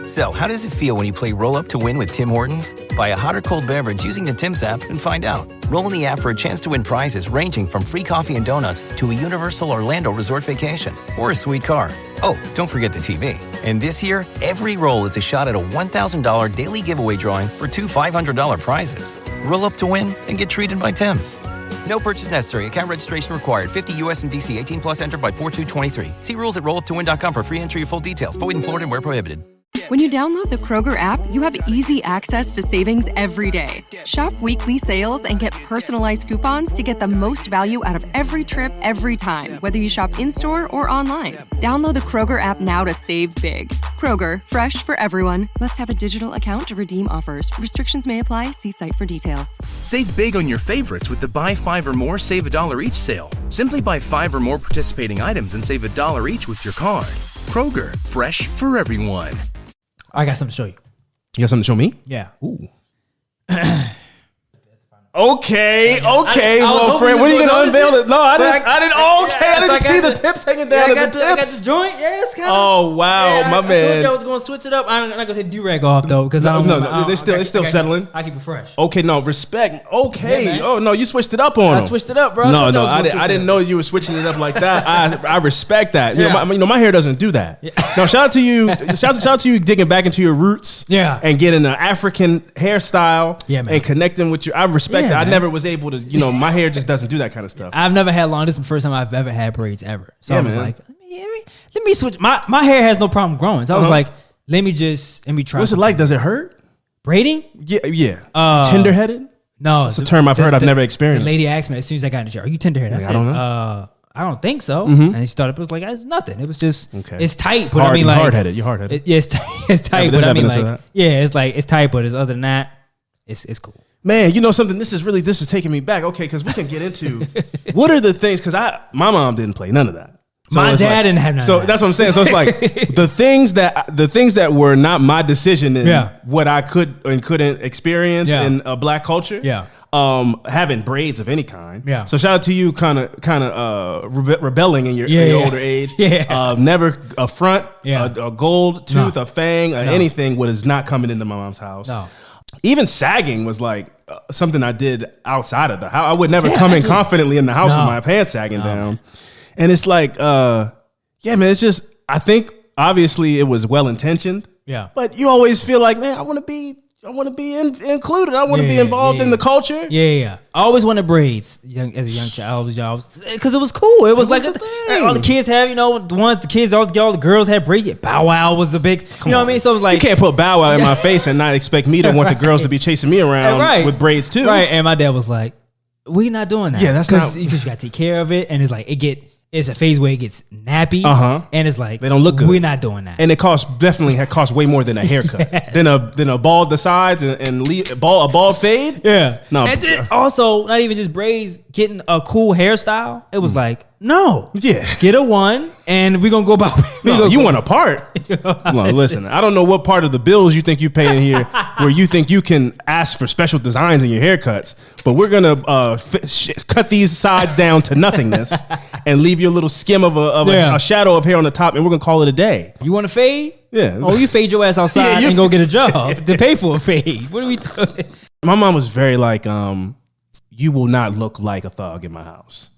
So, how does it feel when you play Roll Up to Win with Tim Hortons? Buy a hot or cold beverage using the Tim's app and find out. Roll in the app for a chance to win prizes ranging from free coffee and donuts to a Universal Orlando resort vacation or a sweet car. Oh, don't forget the TV. And this year, every roll is a shot at a $1,000 daily giveaway drawing for two $500 prizes. Roll up to win and get treated by Tim's. No purchase necessary. Account registration required. 50 U.S. and D.C. 18 plus entered by 4/2/23. See rules at rolluptowin.com for free entry or full details. Void in Florida and where prohibited. When you download the Kroger app, you have easy access to savings every day. Shop weekly sales and get personalized coupons to get the most value out of every trip, every time, whether you shop in-store or online. Download the Kroger app now to save big. Kroger, fresh for everyone. Must have a digital account to redeem offers. Restrictions may apply. See site for details. Save big on your favorites with the Buy 5 or More, Save $1 each sale. Simply buy 5 or more participating items and save $1 each with your card. Kroger, fresh for everyone. I got something to show you. You got something to show me? Yeah. Ooh. Okay. Well, Fran, when are you going to unveil it? No, I didn't see the tips hanging down. I got the joint. Yeah, it's kind of. Oh, wow, my man. I told you I was going to switch it up. I'm not going to take do-rag off, though, because I don't know. No, they're still settling. I keep it fresh. Okay, no, respect. Okay. Yeah, oh, no, you switched it up on them. I switched it up, bro. No, I didn't know you were switching it up like that. I respect that. Yeah. My hair doesn't do that. Yeah. No, shout out to you. Shout out to you digging back into your roots. Yeah. And getting an African hairstyle. Yeah, man. And connecting with I respect that. I never was able to, my hair just doesn't do that kind of stuff. I've never had long. This is the first time I've ever had braids ever. So yeah, I was man. like, let me switch. My hair has no problem growing. So I was like, let me try. What's it like? Does it hurt? Braiding? Yeah. Tender-headed? No. It's a term I've heard. I've never experienced. The lady asked me as soon as I got in the shower, are you tender-headed? I don't know. I don't think so. Mm-hmm. And he started, it was like, it's nothing. It was just, it's tight. But You're hard-headed. You're hard-headed. It's tight. But I mean, like, it's tight. But other than that, it's cool. Man, you know something? This is taking me back. Okay, because we can get into what are the things? Because my mom didn't play none of that. So my dad didn't have none. So that's what I'm saying. So it's like the things that were not my decision in what I could and couldn't experience in a black culture. Yeah. Having braids of any kind. Yeah. So shout out to you, kind of rebelling in your older age. Yeah. Never a front, a gold tooth, No. a fang, anything what is not coming into my mom's house. No. Even sagging was like something I did outside of the house. I would never come in confidently in the house with my pants sagging down. Man. And it's like, man, it's just, I think obviously it was well intentioned. Yeah. But you always feel like, man, I want to be included. I want to be involved in the culture. Yeah. I always wanted braids as a young child. Because it was cool. It was like all the kids have, all the girls had braids. Yeah, Bow Wow was a big, what I mean? So it was like, you can't put Bow Wow in my face and not expect me to want the girls to be chasing me around with braids too. Right. And my dad was like, we're not doing that. Yeah, that's not because you got to take care of it. And it's like, it's a phase where it gets nappy. And it's like, they don't look good. We're not doing that. And it definitely costs way more than a haircut. Yes. than a bald the sides and a bald fade. Yeah. No. And then also, not even just braids, getting a cool hairstyle. It was like, no. Yeah. Get a one and we're going to go about. You want a part. Well, listen, I don't know what part of the bills you think you pay in here where you think you can ask for special designs in your haircuts, but we're going to cut these sides down to nothingness and leave you a little skim of a shadow of hair on the top, and we're going to call it a day. You want to fade? Yeah. Oh, you fade your ass outside and go get a job to pay for a fade. What are we doing? My mom was very like, you will not look like a thug in my house.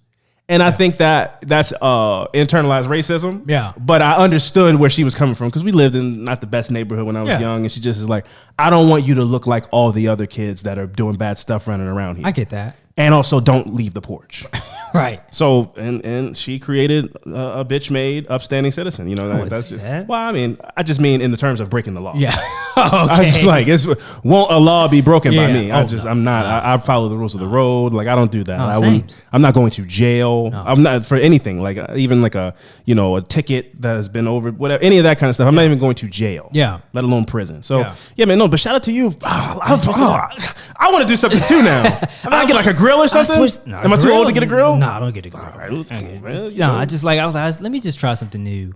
And I think that's internalized racism. Yeah. But I understood where she was coming from because we lived in not the best neighborhood when I was young. And she just is like, I don't want you to look like all the other kids that are doing bad stuff running around here. I get that. And also don't leave the porch. Right. So, and she created a bitch-made, upstanding citizen. That's that. Well, I mean, I just mean in the terms of breaking the law. Yeah. Okay. I just like, won't a law be broken by me? I'm not. I follow the rules of the road. Like, I don't do that. No, I'm not going to jail. No. I'm not for anything. Like, even like a ticket that has been over, whatever, any of that kind of stuff. I'm not even going to jail. Yeah. Let alone prison. So, man, no, but shout out to you. I want to do something too now. I get like a grill or something. Am I too old to get a grill? No, I don't get a grill. All right, I was like, let me just try something new.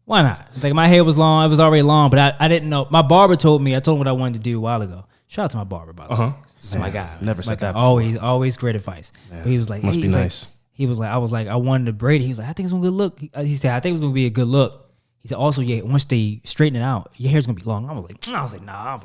Why not? Like, my hair was long. It was already long, but I didn't know. My barber told me. I told him what I wanted to do a while ago. Shout out to my barber, by the way. This is my guy. Never said that before. Always great advice. But he was like, must be nice. He was like, I was like, I wanted to braid it. He was like, I think it's gonna be a good look. He said, I think it's gonna be a good look. He said, also, yeah, once they straighten it out, your hair's gonna be long. I was like, nah.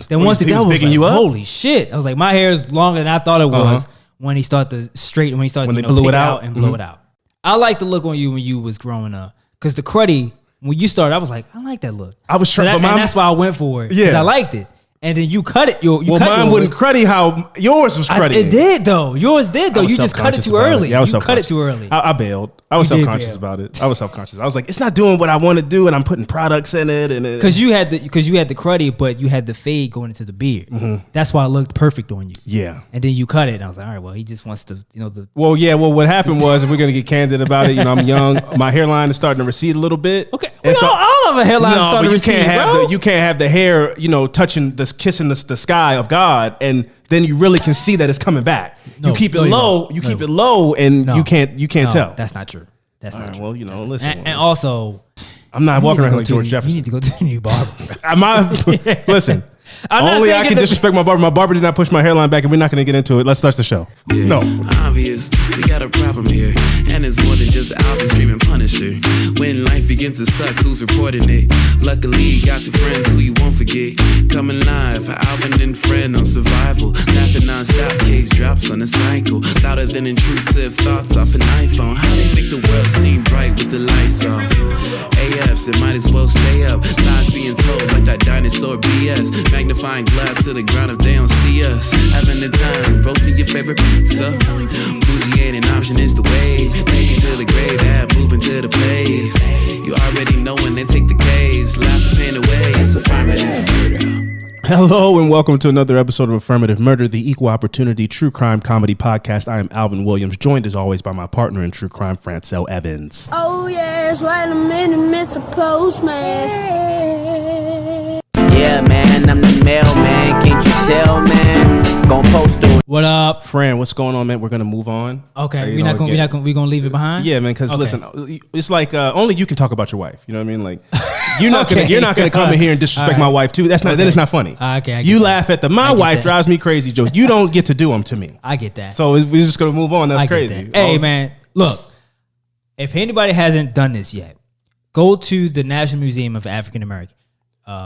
Then once he I was was picking like, you up? holy shit. I was like, my hair is longer than I thought it was when he started to straighten, when he started When to they blew pick it out? and blow it out. I like the look on you when you was growing up. Because the cruddy, when you started, I was like, I like that look. I was trying, and that's why I went for it. Because I liked it. And then you cut it. Mine wouldn't cruddy how yours was cruddy. It did though. Yours did though. You just cut it too early. Yeah, I was you cut it too early. I bailed. I was self-conscious about it. I was self-conscious. I was like, it's not doing what I want to do, and I'm putting products in it. And because you had the cruddy, but you had the fade going into the beard. That's why it looked perfect on you. Yeah. And then you cut it, and I was like, all right, well, he just wants to, Well, yeah. Well, what happened was, if we're gonna get candid about it, I'm young. My hairline is starting to recede a little bit. Okay. All of a hairline starting to recede, you can't have the hair, touching this, kissing the sky of God, and then you really can see that it's coming back. You keep it low. You keep it low, and you can't tell. That's not true. That's not true. Well, listen. And also, I'm not walking around like George Jefferson. You need to go to the new barber. Listen. Only I can disrespect my barber. My barber did not push my hairline back, and we're not going to get into it. Let's start the show. Yeah, no. Obvious, we got a problem here. And it's more than just Alvin streaming Punisher. When life begins to suck, who's reporting it? Luckily, you got your friends who you won't forget. Coming live, Alvin and Fran on survival. Laughing non-stop, case drops on a cycle. Louder than intrusive thoughts off an iPhone. How they make the world seem bright with the lights off? AFs, it might as well stay up. Lies being told like that dinosaur BS. Magnifying glass to the ground if they don't see us. Having the time, roasting your favorite pizza. Bougie ain't an option, it's the way. Take you to the grave, add moving to the place. You already know when they take the case. Laugh the pain away, it's affirmative. Hello and welcome to another episode of Affirmative Murder, the equal opportunity true crime comedy podcast. I am Alvin Williams, joined as always by my partner in true crime, Fran and Alvin. Oh yes, wait a minute, Mr. Postman. Yeah, man, I'm the mailman. Can't you tell, man? Gonna post to it. What up, Fran? What's going on, man? We're gonna move on. Okay, we're gonna leave it behind. Yeah, man. Because listen, it's like only you can talk about your wife. You know what I mean? Like you're not gonna come in here and disrespect my wife too. That's not. Then it's not funny. Okay, you laugh at my wife drives me crazy jokes. You don't get to do them to me. I get that. So we're just gonna move on. That's crazy. That. Hey, man, look. If anybody hasn't done this yet, go to the National Museum of African American.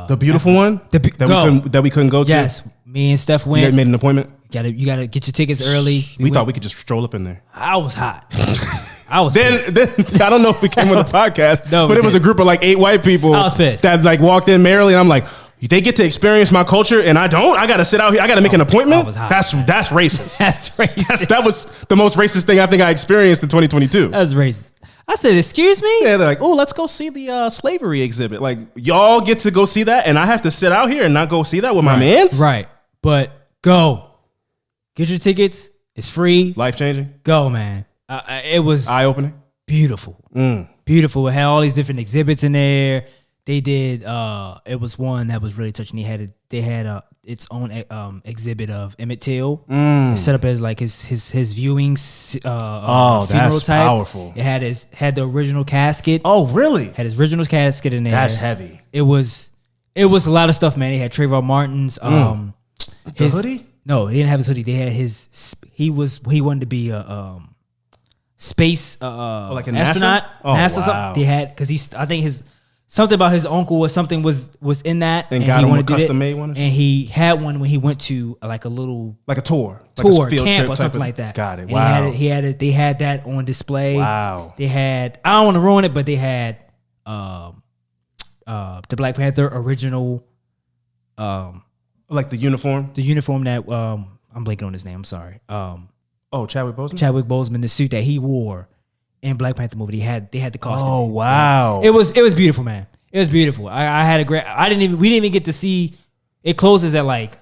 The beautiful one that we couldn't go to. Yes, me and Steph went. You made an appointment. You gotta get your tickets early. We thought we could just stroll up in there. I was hot. I was then I don't know if we came with a podcast, but it was a group of like 8 white people. I was pissed. That like walked in merrily, and I'm like, they get to experience my culture, and I don't. I gotta sit out here. I gotta make an appointment. That's racist. That's racist. That was the most racist thing I think I experienced in 2022. That's racist. I said, excuse me? Yeah, they're like, oh, let's go see the slavery exhibit. Like, y'all get to go see that, and I have to sit out here and not go see that with my mans? Right. But go. Get your tickets. It's free. Life-changing? Go, man. It was... eye-opening? Beautiful. Beautiful. It had all these different exhibits in there. They did... it was one that was really touching. They had its own exhibit of Emmett Till. Set up as like his viewing funeral that's type. Powerful. It had the original casket. Oh, really? Had his original casket in there. That's heavy. It was a lot of stuff, man. They had Trayvon Martin's his hoodie? No, he didn't have his hoodie. They had his. He wanted to be a space like an astronaut. NASA? Oh, NASA wow. something. They had because I think something about his uncle or something was in that, and got he him wanted a to do custom it. made one. Or and he had one when he went to like a little like a tour, camp or something like that. Got it. And wow. They had that on display. Wow. They had. I don't want to ruin it, but they had the Black Panther original. Like the uniform. The uniform that I'm blanking on his name. I'm sorry. Chadwick Boseman. Chadwick Boseman, the suit that he wore in Black Panther movie. They had the costume. Oh wow! It was beautiful, man. It was beautiful. I had a great. We didn't even get to see. It closes at like,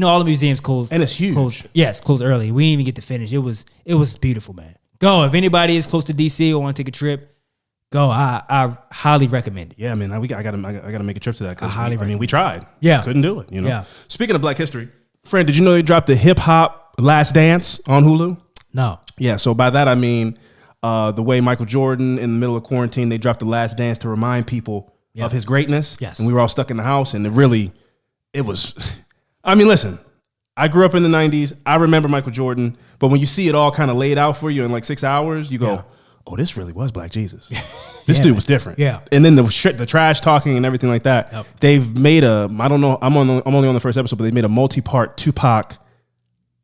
all the museums close, and it's huge. Closed early. We didn't even get to finish. It was beautiful, man. Go if anybody is close to DC or want to take a trip. Go. I highly recommend it. Yeah, man. I gotta make a trip to that because we tried. Yeah, couldn't do it. Yeah. Speaking of Black History, Fran, did you know they dropped the hip hop Last Dance on Hulu? No. Yeah. So by that I mean the way Michael Jordan in the middle of quarantine they dropped the Last Dance to remind people of his greatness. Yes. And we were all stuck in the house, and it was. I mean, listen. I grew up in the 90s. I remember Michael Jordan, but when you see it all kind of laid out for you in like 6 hours, you go. oh, this really was Black Jesus. This dude was different. Yeah. And then the trash talking and everything like that. Yep. They've made I don't know, I'm only on the first episode, but they made a multi-part Tupac,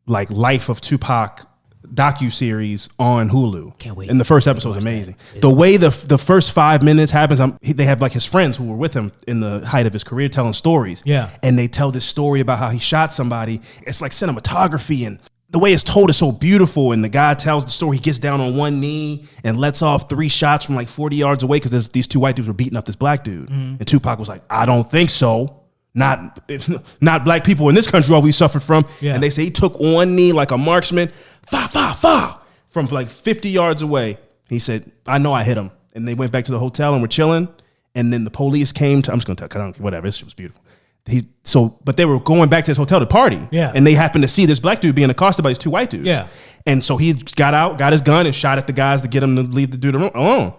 like Life of Tupac docu-series on Hulu. Can't wait. And the first episode is amazing. The way the first 5 minutes happens, they have like his friends who were with him in the height of his career telling stories. Yeah. And they tell this story about how he shot somebody. It's like cinematography, and the way it's told is so beautiful. And the guy tells the story. He gets down on one knee and lets off 3 shots from like 40 yards away because these 2 white dudes were beating up this black dude. And Tupac was like, I don't think so. Not black people in this country all we suffered from. Yeah. And they say he took one knee like a marksman, from like 50 yards away. He said, I know I hit him. And they went back to the hotel and were chilling. And then the police came to, I'm just going to tell, whatever, this shit was beautiful. But they were going back to his hotel to party. Yeah. And they happened to see this black dude being accosted by these 2 white dudes. Yeah. And so he got out, got his gun, and shot at the guys to get him to leave the dude alone.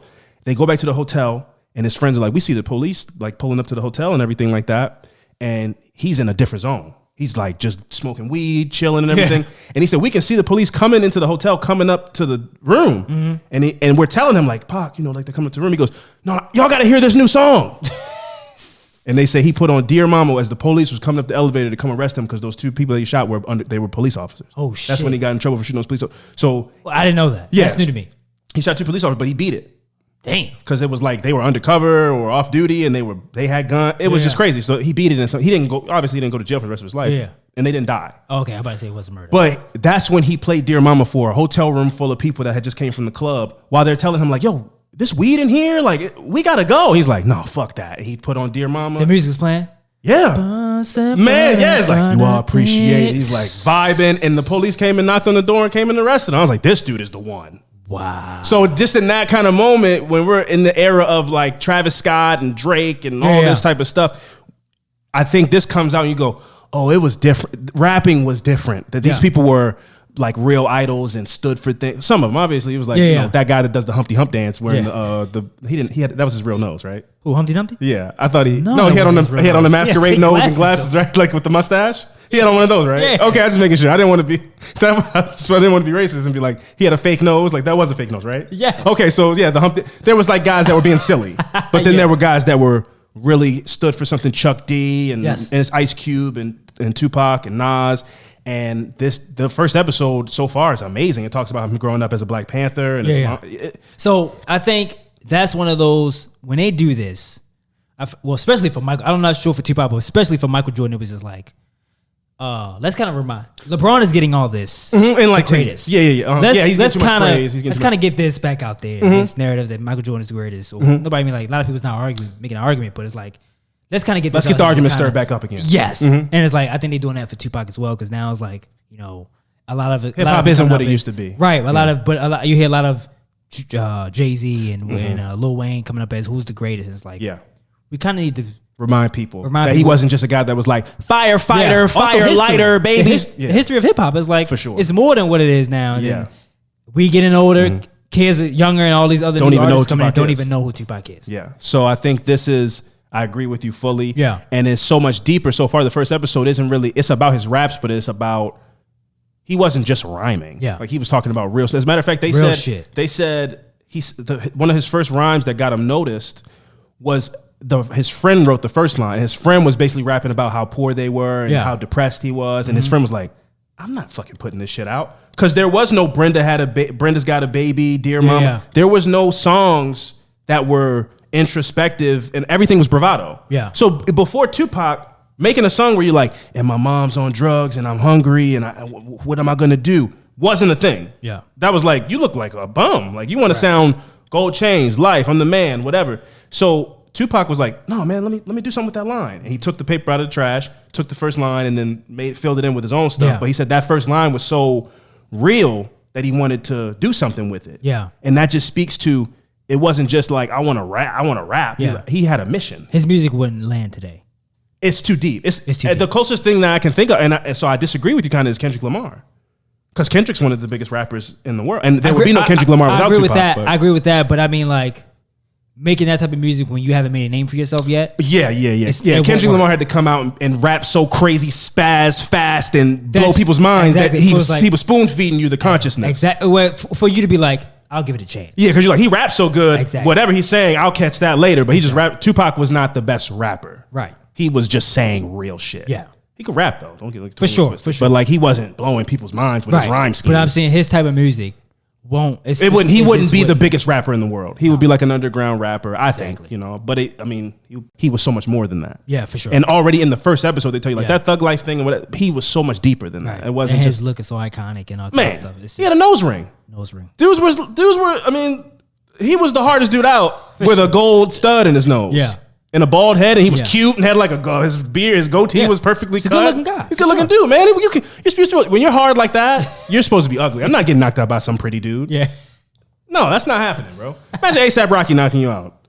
They go back to the hotel, and his friends are like, we see the police like pulling up to the hotel and everything like that. And he's in a different zone. He's like just smoking weed, chilling and everything. Yeah. And he said, we can see the police coming into the hotel, coming up to the room. And we're telling him like, Pac, like they're coming to the room. He goes, no, y'all got to hear this new song. And they say he put on Dear Mama as the police was coming up the elevator to come arrest him because those 2 people that he shot they were police officers. Oh, shit. That's when he got in trouble for shooting those police officers. So I didn't know that. Yeah. That's new to me. He shot 2 police officers, but he beat it. Damn. Because it was like they were undercover or off duty and they had guns. It was just crazy. So he beat it, and so he didn't go to jail for the rest of his life. Yeah. And they didn't die. Oh, okay, I'm about to say it wasn't murder. But that's when he played Dear Mama for a hotel room full of people that had just came from the club while they're telling him like, yo, this weed in here? Like, we gotta go. He's like, no, fuck that. And he put on Dear Mama. The music was playing? Yeah. Man, yeah. It's like, you all appreciate it. He's like vibing. And the police came and knocked on the door and came and arrested him. I was like, this dude is the one. Wow. So just in that kind of moment, when we're in the era of like Travis Scott and Drake and all this type of stuff, I think this comes out and you go, oh, it was different. Rapping was different. That these people were like real idols and stood for things. Some of them, obviously, it was like that guy that does the Humpty Hump dance wearing that was his real nose, right? Who, Humpty Dumpty? Yeah, I thought he had on the masquerade nose and glasses, right? Like with the mustache. He had on one of those, right? Yeah. Okay, I was just making sure. I didn't want to be racist and be like, he had a fake nose. Like that was a fake nose, right? Yeah. Okay, so yeah, the Humpty. There was like guys that were being silly, but then there were guys that were really stood for something. Chuck D and it's Ice Cube and Tupac and Nas. And the first episode so far is amazing. It talks about him growing up as a Black Panther and his mom. So I think that's one of those when they do this. Especially for Michael, I'm not sure for Tupac, but especially for Michael Jordan, it was just like. Let's kind of remind LeBron is getting all this and like the greatest. Let's kind of get this back out there. This narrative that Michael Jordan is the greatest. Nobody making a lot of people's not making an argument, but it's like let's kind of get the argument stirred back up again. Yes, and it's like I think they're doing that for Tupac as well because now it's like a lot of hip hop isn't what it used to be, right? You hear a lot of Jay-Z and Lil Wayne coming up as who's the greatest, and it's like we kind of need to. Remind people that he wasn't just a guy that was like firefighter, fire lighter, baby. The history of hip hop is like for sure. It's more than what it is now. And we getting older, kids are younger, and all these other don't even know who Tupac is. Yeah. So I think I agree with you fully. Yeah. And it's so much deeper. So far, the first episode isn't really. It's about his raps, but it's about he wasn't just rhyming. Yeah. Like he was talking about real. As a matter of fact, they said one of his first rhymes that got him noticed was. His friend wrote the first line. His friend was basically rapping about how poor they were and how depressed he was. And his friend was like, I'm not fucking putting this shit out. Because there was no Brenda's Got a Baby, Dear Mama. Yeah. There was no songs that were introspective and everything was bravado. Yeah. So before Tupac, making a song where you're like, and my mom's on drugs and I'm hungry and what am I going to do? Wasn't a thing. Yeah. That was like, you look like a bum. Like you want to sound Gold Chains, Life, I'm the man, whatever. So Tupac was like, no, man, let me do something with that line. And he took the paper out of the trash, took the first line, and then filled it in with his own stuff. Yeah. But he said that first line was so real that he wanted to do something with it. Yeah. And that just speaks to, it wasn't just like, I want to rap. Yeah. He had a mission. His music wouldn't land today. It's too deep. It's too deep. The closest thing that I can think of, and so I disagree with you kind of, is Kendrick Lamar. Because Kendrick's one of the biggest rappers in the world. And there would be no Kendrick Lamar without Tupac. I agree with that, but I mean like, making that type of music when you haven't made a name for yourself yet. Yeah. Kendrick Lamar had to come out and rap so crazy, spaz, fast, and blow people's minds that he was spoon feeding you the consciousness. Exactly. For you to be like, I'll give it a chance. Yeah, because you're like, he raps so good. Exactly. Whatever he's saying, I'll catch that later. But he just rap. Tupac was not the best rapper. Right. He was just saying real shit. Yeah. He could rap though. Don't get like For sure. But like he wasn't blowing people's minds with his rhyme scheme. But I'm saying his type of music won't. He wouldn't be the biggest rapper in the world. He would be like an underground rapper, I think. But he was so much more than that. Yeah, for sure. And already in the first episode, they tell you like that Thug Life thing and whatever. He was so much deeper than that. It wasn't and just his look is so iconic and all kind of stuff. It's he had a nose ring. Nose ring. Dudes were. I mean, he was the hardest dude out with a gold stud in his nose. Yeah. And a bald head, and he was cute and had like his beard, his goatee was perfectly cut. He's a good-looking guy. He's a good-looking dude, man. You're supposed to, when you're hard like that, you're supposed to be ugly. I'm not getting knocked out by some pretty dude. Yeah. No, that's not happening, bro. Imagine A$AP Rocky knocking you out.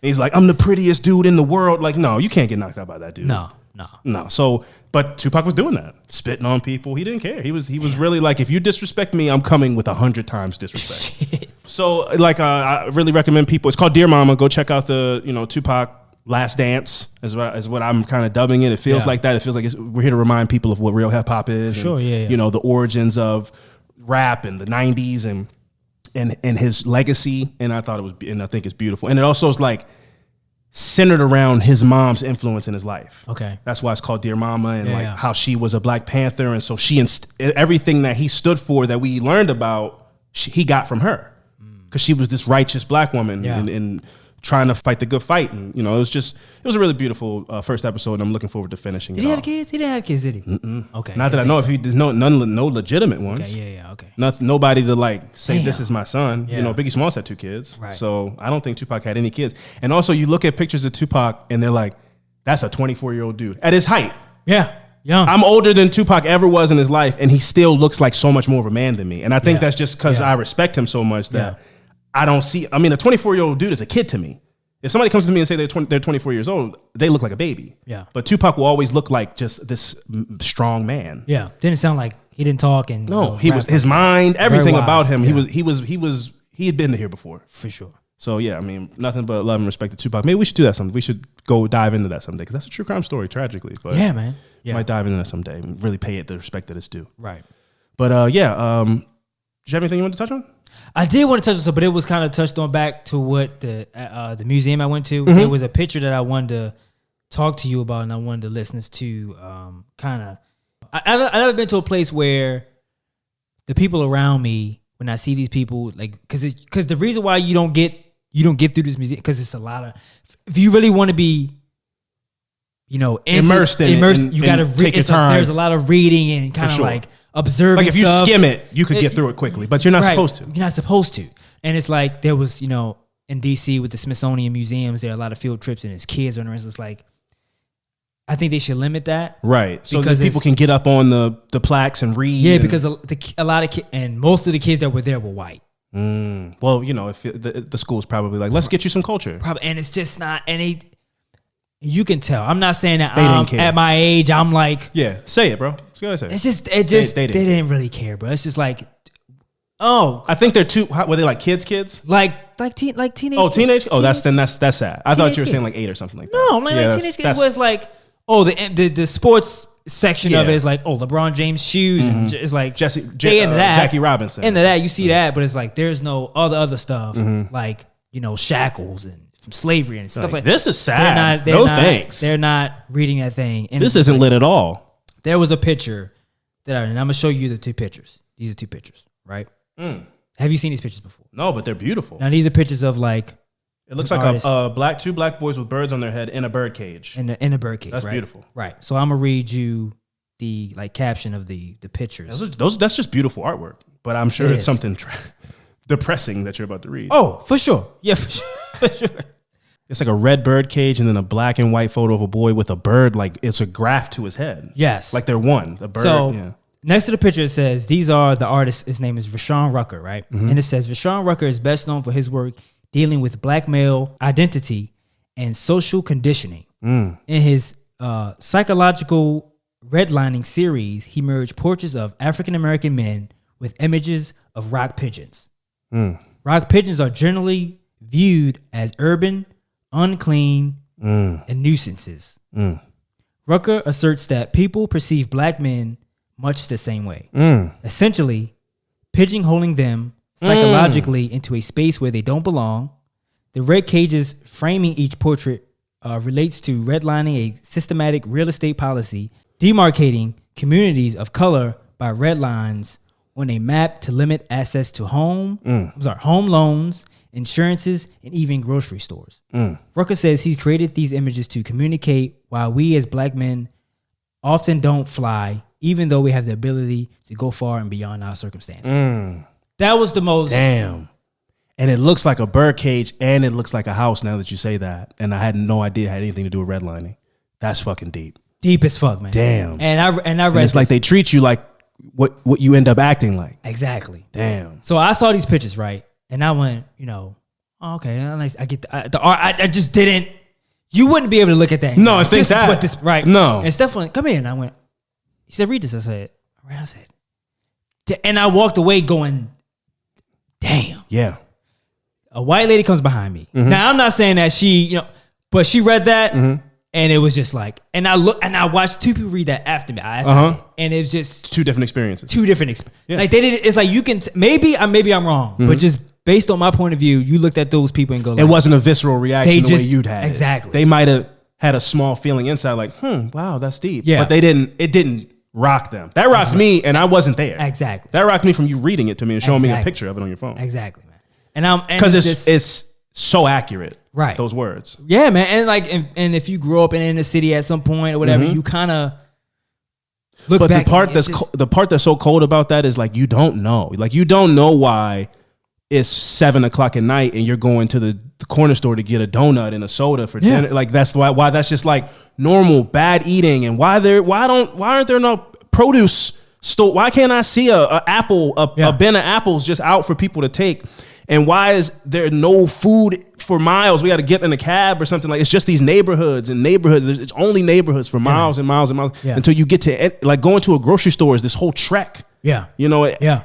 And he's like, I'm the prettiest dude in the world. Like, no, you can't get knocked out by that dude. No. So, but Tupac was doing that, spitting on people. He didn't care. He was really like, if you disrespect me, I'm coming with 100 times disrespect. Shit. So, like, I really recommend people. It's called Dear Mama. Go check out the Tupac Last Dance is what I'm kind of dubbing it. It feels like that. It feels like we're here to remind people of what real hip hop is. Sure, and, the origins of rap and the 90s and his legacy. And I thought and I think it's beautiful. And it also is like centered around his mom's influence in his life. Okay. That's why it's called Dear Mama, and how she was a Black Panther. And so everything that he stood for that we learned about, he got from her. Because she was this righteous Black woman and trying to fight the good fight. And, it was a really beautiful first episode, and I'm looking forward to finishing it. Did he have kids? He didn't have kids, did he? Mm-mm. Okay. Not that I know. There's no legitimate ones. Okay, okay. Nobody to like say this is my son. Yeah. Biggie Smalls had 2 kids. Right. So I don't think Tupac had any kids. And also you look at pictures of Tupac and they're like, that's a 24-year-old dude at his height. Yeah. Young. I'm older than Tupac ever was in his life, and he still looks like so much more of a man than me. And I think that's just because I respect him so much that I don't see. A 24-year-old dude is a kid to me. If somebody comes to me and say they're 24 years old, they look like a baby. Yeah. But Tupac will always look like just this strong man. Yeah. Didn't sound like he didn't talk and he was his mind, everything about him. Yeah. He had been here before. For sure. So yeah, nothing but love and respect to Tupac. Maybe we should do that someday. We should go dive into that someday, because that's a true crime story, tragically. But yeah, man. Yeah. Might dive into that someday and really pay it the respect that it's due. Right. But did you have anything you wanted to touch on? I did want to touch on something, but it was kind of touched on back to what the museum I went to. Mm-hmm. There was a picture that I wanted to talk to you about, and I wanted the listeners to I've never been to a place where the people around me, when I see these people, like, because the reason why you don't get through this museum, because it's a lot of, if you really want to be, immersed in it, you got to read. There's a lot of reading and kind of like observing. Like if stuff. you skim it, you could get through it quickly, but you're not supposed to. You're not supposed to. And it's like there was, in DC with the Smithsonian museums, there are a lot of field trips, and it's kids on the rest. It's like, I think they should limit that, right? So that people can get up on the plaques and read. Yeah, because a lot of kids, and most of the kids that were there were white. Well, if the school's probably like, let's get you some culture. Probably, and it's just not. And you can tell. I'm not saying that at my age, I'm like, yeah, say it, bro. Say it. It's just they didn't really care, bro. It's just like, I think they're too. Were they like kids? Like teenage. Oh, teenage. Oh, that's sad. I thought you were saying like 8 or something like that. No, like teenage kids was like, the sports section of it is like, LeBron James shoes, and it's like Jackie Robinson. Into that, you see that, but it's like there's no other stuff like shackles and from slavery and stuff like that. This is sad. Thanks. They're not reading that thing. And this isn't lit at all. There was a picture and I'm gonna show you the 2 pictures. These are 2 pictures, right? Have you seen these pictures before? No, but they're beautiful. Now these are pictures of like. It looks like two black boys with birds on their head in a bird cage. In a bird cage. That's right? beautiful. Right. So I'm gonna read you the caption of the pictures. That's just beautiful artwork. But I'm sure it's something depressing that you're about to read. Oh, for sure. Yeah, for sure. For sure. It's like a red bird cage and then a black and white photo of a boy with a bird, like it's a graft to his head. Yes. Like they're one. The bird. So next to the picture it says, these are the artists. His name is Rashawn Rucker, right? Mm-hmm. And it says Rashawn Rucker is best known for his work dealing with black male identity and social conditioning. In his psychological redlining series, he merged portraits of African-American men with images of rock pigeons. Rock pigeons are generally viewed as urban, unclean, and nuisances. Rucker asserts that people perceive black men much the same way. Essentially, pigeonholing them psychologically into a space where they don't belong. The red cages framing each portrait relates to redlining a systematic real estate policy, demarcating communities of color by red lines on a map to limit access to home loans, insurances, and even grocery stores. Rucker says he created these images to communicate why we as black men often don't fly, even though we have the ability to go far and beyond our circumstances. That was the most... Damn. And it looks like a bird cage and it looks like a house now that you say that. And I had no idea it had anything to do with redlining. That's fucking deep. Deep as fuck, man. Damn. And I read and it's like they treat you like what you end up acting like. Exactly. Damn. So I saw these pictures, right? And I went, oh, okay, I get the art. I just didn't. You wouldn't be able to look at that. No, I think that. Is what this, right? No. And Steph went, come in. And I went, he said, read this. I said, and I walked away going, damn. Yeah. A white lady comes behind me. Now, I'm not saying that she, but she read that and it was just like, and I watched two people read that after me. And it's just two different experiences. Yeah. Like they did, it's like you can, maybe I'm wrong, but just based on my point of view, you looked at those people and go like, it wasn't a visceral reaction the way you'd had. Exactly. They might have had a small feeling inside like, wow, that's deep. Yeah. But it didn't rock them. That rocked me and I wasn't there. Exactly. That rocked me from you reading it to me and showing me a picture of it on your phone. Exactly, man. And because it's so accurate, right? Those words, yeah, man. And like, and if you grew up in the city at some point or whatever, you kind of look back. But the part that's so cold about that is like you don't know why it's 7 o'clock at night and you're going to the corner store to get a donut and a soda for dinner. Like that's why that's just like normal bad eating. And why aren't there no produce store? Why can't I see a bin of apples just out for people to take? And why is there no food for miles? We got to get in a cab or something. Like it's just these neighborhoods. It's only neighborhoods for miles and miles and miles until you get to like going to a grocery store is this whole trek. Yeah,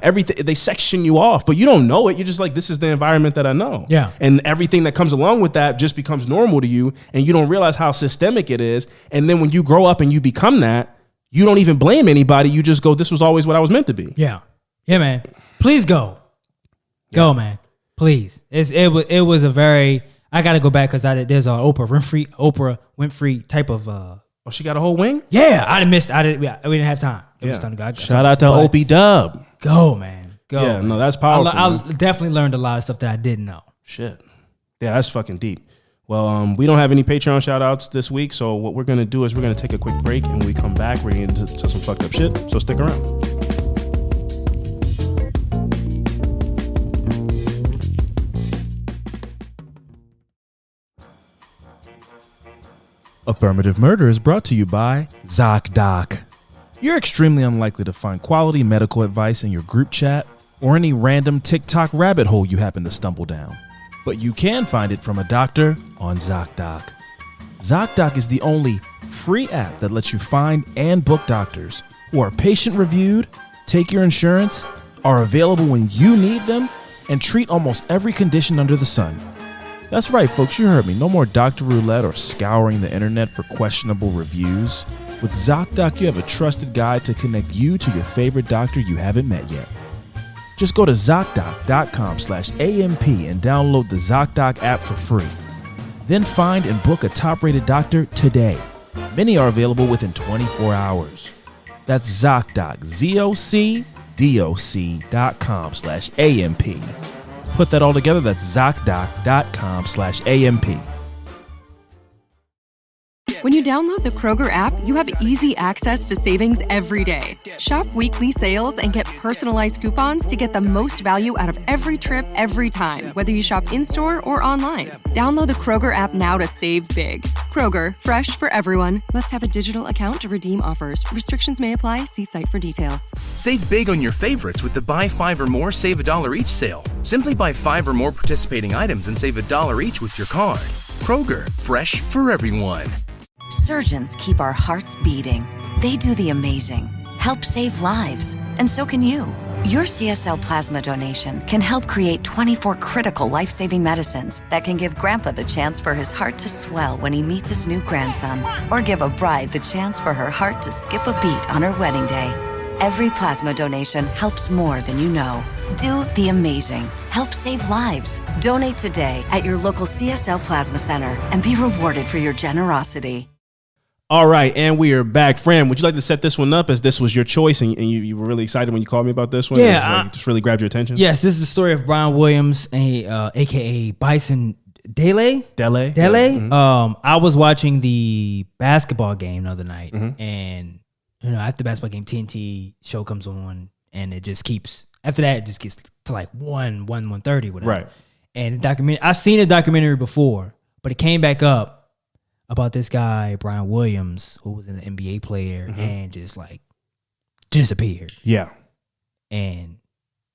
everything they section you off, but you don't know it. You're just like, this is the environment that I know. Yeah, and everything that comes along with that just becomes normal to you, and you don't realize how systemic it is. And then when you grow up and you become that, you don't even blame anybody. You just go, this was always what I was meant to be. Yeah, man. Please go, man. Please. It was a very, I got to go back because there's a Oprah Winfrey type of. Oh, she got a whole wing? Yeah, we didn't have time. It was time to go. Shout out to Opie Dub. Go, man. Go. Yeah, no, that's powerful. I definitely learned a lot of stuff that I didn't know. Shit. Yeah, that's fucking deep. Well, we don't have any Patreon shout outs this week. So what we're going to do is we're going to take a quick break. And when we come back, we're going to get into some fucked up shit. So stick around. Affirmative Murder is brought to you by ZocDoc. You're extremely unlikely to find quality medical advice in your group chat or any random TikTok rabbit hole you happen to stumble down. But you can find it from a doctor on ZocDoc. ZocDoc is the only free app that lets you find and book doctors who are patient-reviewed, take your insurance, are available when you need them, and treat almost every condition under the sun. That's right, folks, you heard me. No more doctor roulette or scouring the internet for questionable reviews. With ZocDoc, you have a trusted guide to connect you to your favorite doctor you haven't met yet. Just go to ZocDoc.com/AMP and download the ZocDoc app for free. Then find and book a top-rated doctor today. Many are available within 24 hours. That's ZocDoc, ZocDoc.com/AMP. Put that all together, that's ZocDoc.com/AMP. When you download the Kroger app, you have easy access to savings every day. Shop weekly sales and get personalized coupons to get the most value out of every trip, every time, whether you shop in-store or online. Download the Kroger app now to save big. Kroger, fresh for everyone. Must have a digital account to redeem offers. Restrictions may apply. See site for details. Save big on your favorites with the Buy 5 or More, Save $1 each sale. Simply buy 5 or more participating items and save $1 each with your card. Kroger, fresh for everyone. Surgeons keep our hearts beating. They do the amazing, help save lives, and so can you. Your CSL plasma donation can help create 24 critical life-saving medicines that can give Grandpa the chance for his heart to swell when he meets his new grandson, or give a bride the chance for her heart to skip a beat on her wedding day. Every plasma donation helps more than you know. Do the amazing. Help save lives. Donate today at your local CSL Plasma Center and be rewarded for your generosity. All right, and we are back. Fran, would you like to set this one up, as this was your choice and you were really excited when you called me about this one? Yeah. Just really grabbed your attention? Yes, this is the story of Brian Williams, a.k.a. Bison Dele. Mm-hmm. I was watching the basketball game the other night, and after the basketball game, TNT show comes on, and it just keeps, after that, it just gets to like 1:30, whatever. Right. And I've seen a documentary before, but it came back up about this guy, Brian Williams, who was an NBA player and just like disappeared. Yeah.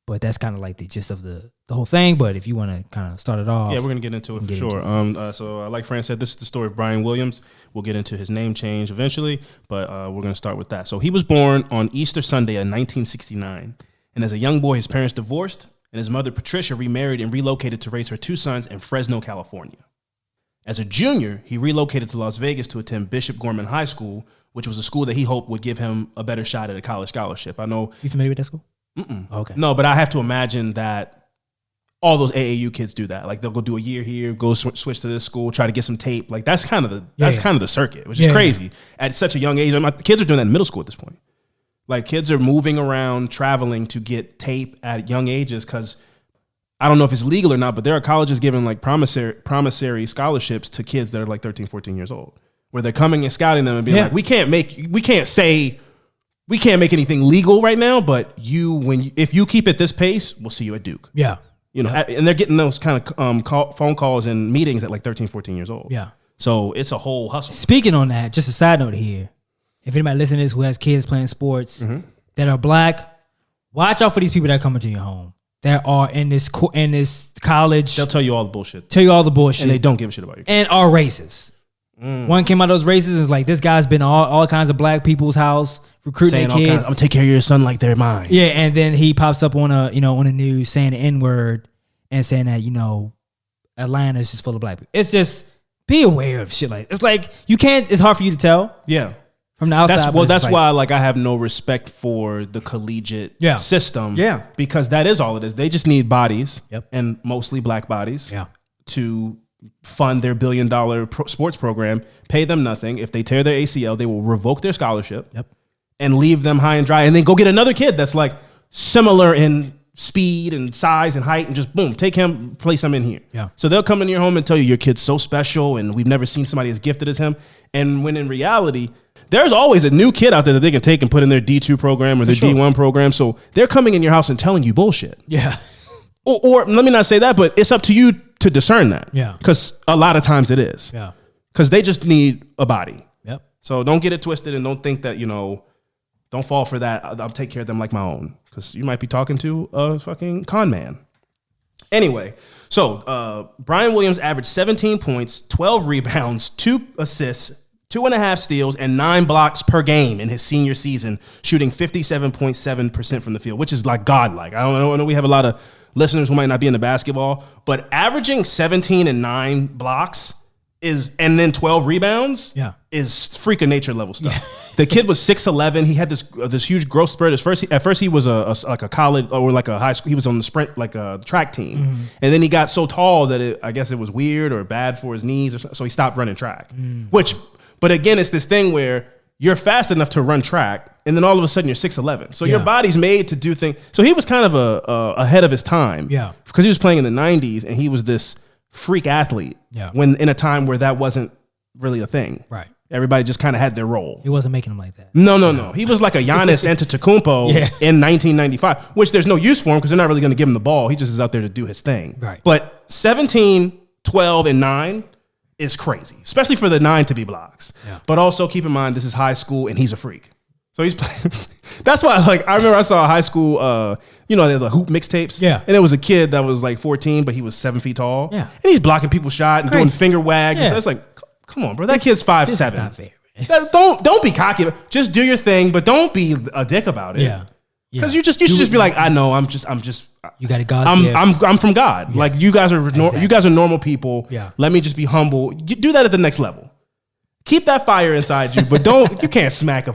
But that's kind of like the gist of the whole thing. But if you want to kind of start it off. Yeah, we're going to get into it for sure. So like Fran said, this is the story of Brian Williams. We'll get into his name change eventually, but we're going to start with that. So he was born on Easter Sunday in 1969. And as a young boy, his parents divorced, and his mother, Patricia, remarried and relocated to raise her two sons in Fresno, California. As a junior, he relocated to Las Vegas to attend Bishop Gorman High School, which was a school that he hoped would give him a better shot at a college scholarship. I know. You familiar with that school? Okay. No, but I have to imagine that all those AAU kids do that. Like they'll go do a year here, go switch to this school, try to get some tape. Like that's kind of the circuit, which is crazy at such a young age. Kids are doing that in middle school at this point. Like kids are moving around, traveling to get tape at young ages because I don't know if it's legal or not, but there are colleges giving like promissory scholarships to kids that are like 13, 14 years old, where they're coming and scouting them and being like, we can't make anything legal right now, but if you keep at this pace, we'll see you at Duke. Yeah. And they're getting those kind of phone calls and meetings at like 13, 14 years old. Yeah. So it's a whole hustle. Speaking on that, just a side note here. If anybody listening to this who has kids playing sports that are black, watch out for these people that come into your home. That are in this college. They'll tell you all the bullshit. And they don't give a shit about you. And are racist. One came out of those races and is like, this guy's been all kinds of black people's house recruiting their kids. I'm gonna take care of your son like they're mine. Yeah, and then he pops up on the news saying the N-word and saying that, Atlanta's just full of black people. It's just, be aware of shit like it's like it's hard for you to tell. Yeah. From the outside. That's why I have no respect for the collegiate system. Yeah. Because that is all it is. They just need bodies and mostly black bodies to fund their $1 billion sports program, pay them nothing. If they tear their ACL, they will revoke their scholarship and leave them high and dry, and then go get another kid that's like similar in speed and size and height and just boom, take him, place him in here. Yeah. So they'll come into your home and tell you your kid's so special and we've never seen somebody as gifted as him. And when in reality, there's always a new kid out there that they can take and put in their D2 program or their D1 program. So they're coming in your house and telling you bullshit. Yeah. Or let me not say that, but it's up to you to discern that. Yeah. Because a lot of times it is. Yeah. Because they just need a body. Yep. So don't get it twisted and don't think that, don't fall for that. I'll take care of them like my own. Because you might be talking to a fucking con man. Anyway, so Brian Williams averaged 17 points, 12 rebounds, 2 assists, 2.5 steals, and 9 blocks per game in his senior season, shooting 57.7% from the field, which is like godlike. I know we have a lot of listeners who might not be into basketball, but averaging 17 and 9 blocks and then 12 rebounds is freaking nature level stuff. Yeah. The kid was 6'11". He had this huge growth spurt. At first he was like a college or like a high school. He was on the sprint, like a track team. Mm-hmm. And then he got so tall that I guess it was weird or bad for his knees. So he stopped running track, but again, it's this thing where you're fast enough to run track, and then all of a sudden you're 6'11". So your body's made to do things. So he was kind of ahead of his time. Yeah. Because he was playing in the 90s, and he was this freak athlete. Yeah. When in a time where that wasn't really a thing. Right. Everybody just kind of had their role. He wasn't making them like that. No. He was like a Giannis Antetokounmpo in 1995, which there's no use for him because they're not really going to give him the ball. He just is out there to do his thing. Right. But 17, 12, and 9 is crazy, especially for the 9 to be blocks. Yeah. But also keep in mind, this is high school and he's a freak. So he's playing. That's why, I remember I saw a high school, they had the hoop mixtapes. Yeah. And it was a kid that was like 14, but he was 7 feet tall. Yeah. And he's blocking people's shot and doing finger wags. Yeah. That's like, come on, bro. That kid's 5'7". This is not fair. Don't be cocky. Just do your thing, but don't be a dick about it. Yeah. Because you should just be like, I know, I'm just. You got a God's gift. I'm from God. Yes. Like you guys are normal people. Yeah. Let me just be humble. You do that at the next level. Keep that fire inside you, but you can't smack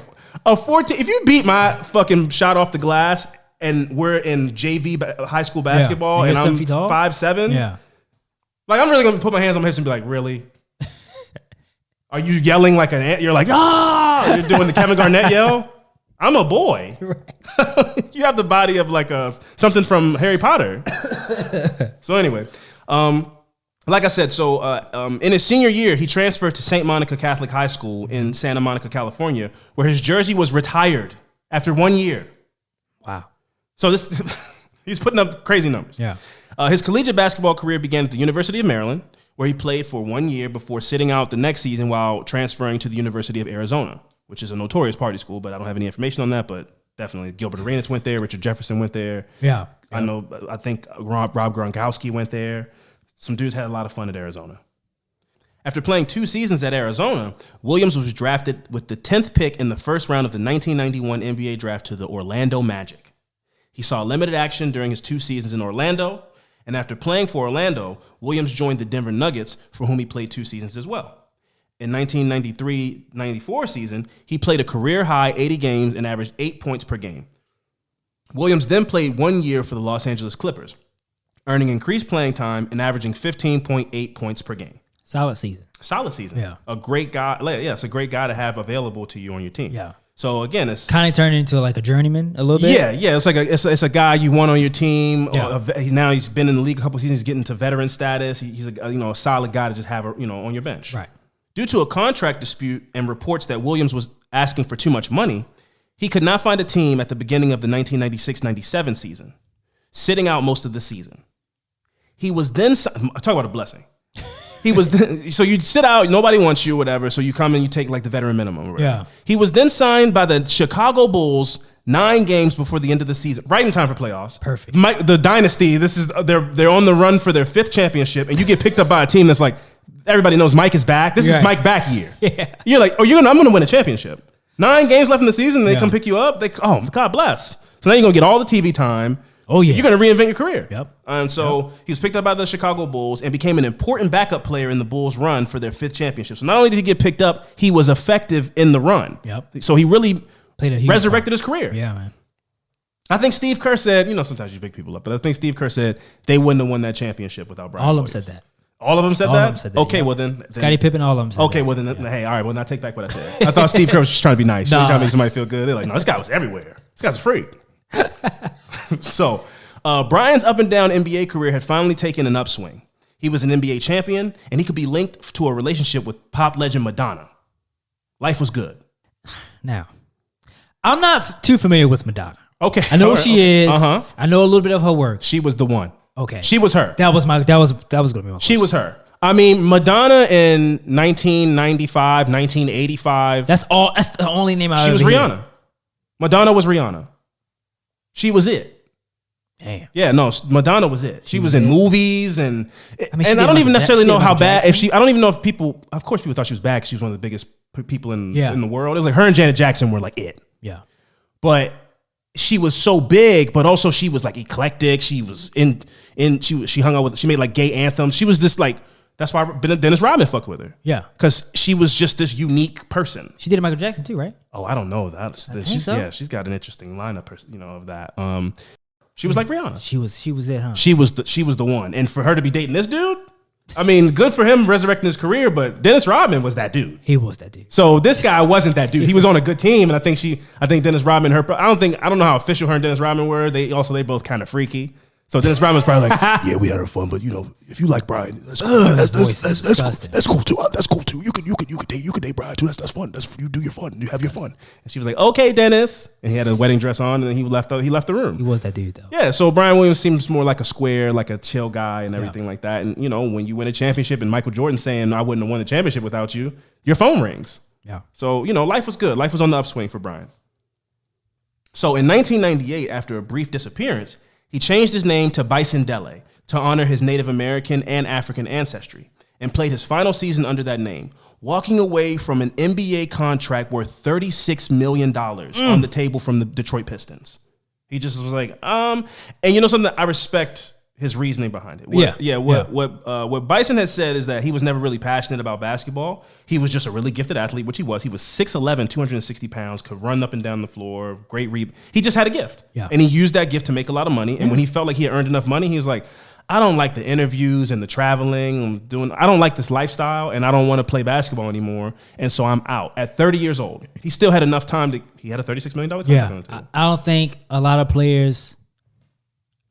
A 14. If you beat my fucking shot off the glass and we're in JV high school basketball and I'm 5'7", like I'm really gonna put my hands on my hips and be like, really? Are you yelling like an ant? You're like, ah! You're doing the Kevin Garnett yell. I'm a boy. Right. You have the body of like something from Harry Potter. So anyway, like I said, in his senior year, he transferred to St. Monica Catholic High School in Santa Monica, California, where his jersey was retired after 1 year. Wow. So he's putting up crazy numbers. Yeah. His collegiate basketball career began at the University of Maryland, where he played for 1 year before sitting out the next season while transferring to the University of Arizona, which is a notorious party school, but I don't have any information on that, but definitely Gilbert Arenas went there, Richard Jefferson went there. Yeah. I think Rob Gronkowski went there. Some dudes had a lot of fun at Arizona. After playing 2 seasons at Arizona, Williams was drafted with the 10th pick in the first round of the 1991 NBA draft to the Orlando Magic. He saw limited action during his 2 seasons in Orlando, and after playing for Orlando, Williams joined the Denver Nuggets, for whom he played 2 seasons as well. In 1993-94 season, he played a career-high 80 games and averaged 8 points per game. Williams then played 1 year for the Los Angeles Clippers, earning increased playing time and averaging 15.8 points per game. Solid season. Yeah. A great guy. Yeah, it's a great guy to have available to you on your team. Yeah. So again, it's kind of turned into like a journeyman a little bit. Yeah. It's like it's a guy you want on your team. Yeah. Now he's been in the league a couple seasons, getting to veteran status. He's a solid guy to just have on your bench. Right. Due to a contract dispute and reports that Williams was asking for too much money, he could not find a team at the beginning of the 1996-97 season, sitting out most of the season. He was then talk about a blessing. He was then, so you sit out, nobody wants you, whatever. So you come and you take like the veteran minimum. Right? Yeah. He was then signed by the Chicago Bulls 9 games before the end of the season, right in time for playoffs. Perfect. The dynasty. This is they're on the run for their 5th championship, and you get picked up by a team that's like everybody knows Mike is back. This is Mike back year. Yeah. You're like, I'm gonna win a championship. 9 games left in the season. They come pick you up. God bless. So now you're gonna get all the TV time. Oh, yeah. You're going to reinvent your career. Yep. And so he was picked up by the Chicago Bulls and became an important backup player in the Bulls' run for their 5th championship. So not only did he get picked up, he was effective in the run. Yep. So he really resurrected his career. Yeah, man. I think Steve Kerr said, sometimes you pick people up, but I think Steve Kerr said they wouldn't have won that championship without Brian All Williams. of them said that. All of them said all that? Of them said that. Okay, yeah. well then. Scottie Pippen, all of them said okay, that. well then, hey, all right, well, now take back what I said. I thought Steve Kerr was just trying to be nice. Trying to make somebody feel good. They're like, no, this guy was everywhere. This guy's a freak. So, Brian's up and down NBA career had finally taken an upswing. He was an NBA champion, and he could be linked to a relationship with pop legend Madonna. Life was good. Now, I'm not too familiar with Madonna. Okay, I know who she is. Uh-huh. I know a little bit of her work. She was the one. Okay, she was her. That was gonna be my question. She was her. I mean, Madonna in 1995, 1985. That's the only name I. She was Rihanna. Madonna was Rihanna. She was it. Damn. Yeah, no, Madonna was it. She was in movies and I don't like even necessarily know how bad. Jackson. I don't even know if people. Of course, people thought she was bad because she was one of the biggest people in the world. It was like her and Janet Jackson were like it. Yeah, but she was so big, but also she was like eclectic. She was she hung out with. She made like gay anthems. She was this like. That's why Dennis Rodman fucked with her. Yeah, because she was just this unique person. She did Michael Jackson too, right? Oh, I don't know that. She's got an interesting lineup, of that. She was like Rihanna. She was it, huh? She was the one. And for her to be dating this dude, I mean, good for him resurrecting his career, but Dennis Rodman was that dude. He was that dude. So this guy wasn't that dude. He was on a good team, and I think Dennis Rodman, I don't know how official her and Dennis Rodman were. They both kind of freaky. So Dennis Rodman was probably like, yeah, we had our fun, but if you like Brian, that's cool. That's cool too. That's cool too. You could date Brian too. That's fun. You do your fun. You have your fun. And she was like, okay, Dennis. And he had a wedding dress on, and then he left the room. He was that dude though. Yeah. So Brian Williams seems more like a square, like a chill guy, and everything like that. And when you win a championship, and Michael Jordan saying, I wouldn't have won the championship without you, your phone rings. Yeah. So life was good. Life was on the upswing for Brian. So in 1998, after a brief disappearance, he changed his name to Bison Dele to honor his Native American and African ancestry and played his final season under that name, walking away from an NBA contract worth $36 million on the table from the Detroit Pistons. He just was like, and something, I respect his reasoning behind it. What Bison had said is that he was never really passionate about basketball. He was just a really gifted athlete, which he was. He was 6'11", 260 pounds, could run up and down the floor, great he just had a gift. Yeah. And he used that gift to make a lot of money. And when he felt like he had earned enough money, he was like, I don't like the interviews and the traveling. I don't like this lifestyle, and I don't want to play basketball anymore. And so I'm out. At 30 years old, he still had enough time he had a $36 million contract on the table. I don't think a lot of players,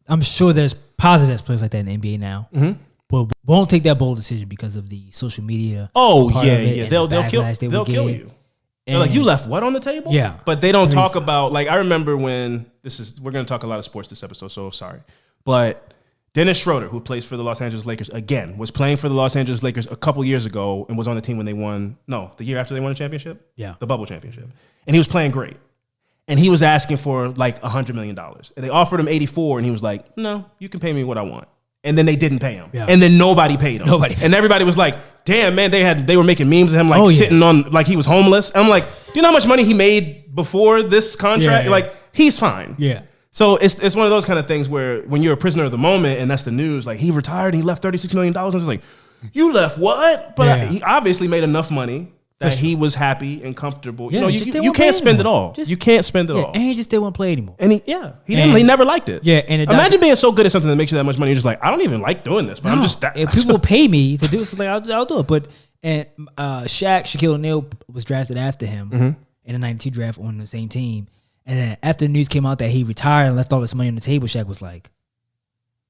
I'm sure there's positive players like that in the NBA now, but won't take that bold decision because of the social media. Oh, yeah. They'll kill you. They're like, you left what on the table? Yeah. But they don't talk about, like, I remember when we're going to talk a lot of sports this episode, so sorry. But Dennis Schroeder, who plays for the Los Angeles Lakers, again, was playing for the Los Angeles Lakers a couple years ago and was on the team when they won, the year after they won a championship? Yeah. The bubble championship. And he was playing great. And he was asking for like $100 million. And they offered him 84, and he was like, no, you can pay me what I want. And then they didn't pay him. Yeah. And then nobody paid him. And everybody was like, damn, man, they were making memes of him like sitting on, like he was homeless. And I'm like, do you know how much money he made before this contract? Like, he's fine. Yeah. So it's one of those kind of things where when you're a prisoner of the moment and that's the news, like he retired, he left $36 million. And it's like, you left what? But he obviously made enough money that he was happy and comfortable. Yeah, you can't spend it all. You can't spend it all. And he just didn't want to play anymore. And he never liked it. Yeah. And imagine being so good at something that makes you that much money. You're just like, I don't even like doing this, but I'm just that. If people pay me to do it, so like I'll do it. But Shaquille O'Neal was drafted after him in the 92 draft on the same team. And then after the news came out that he retired and left all this money on the table, Shaq was like,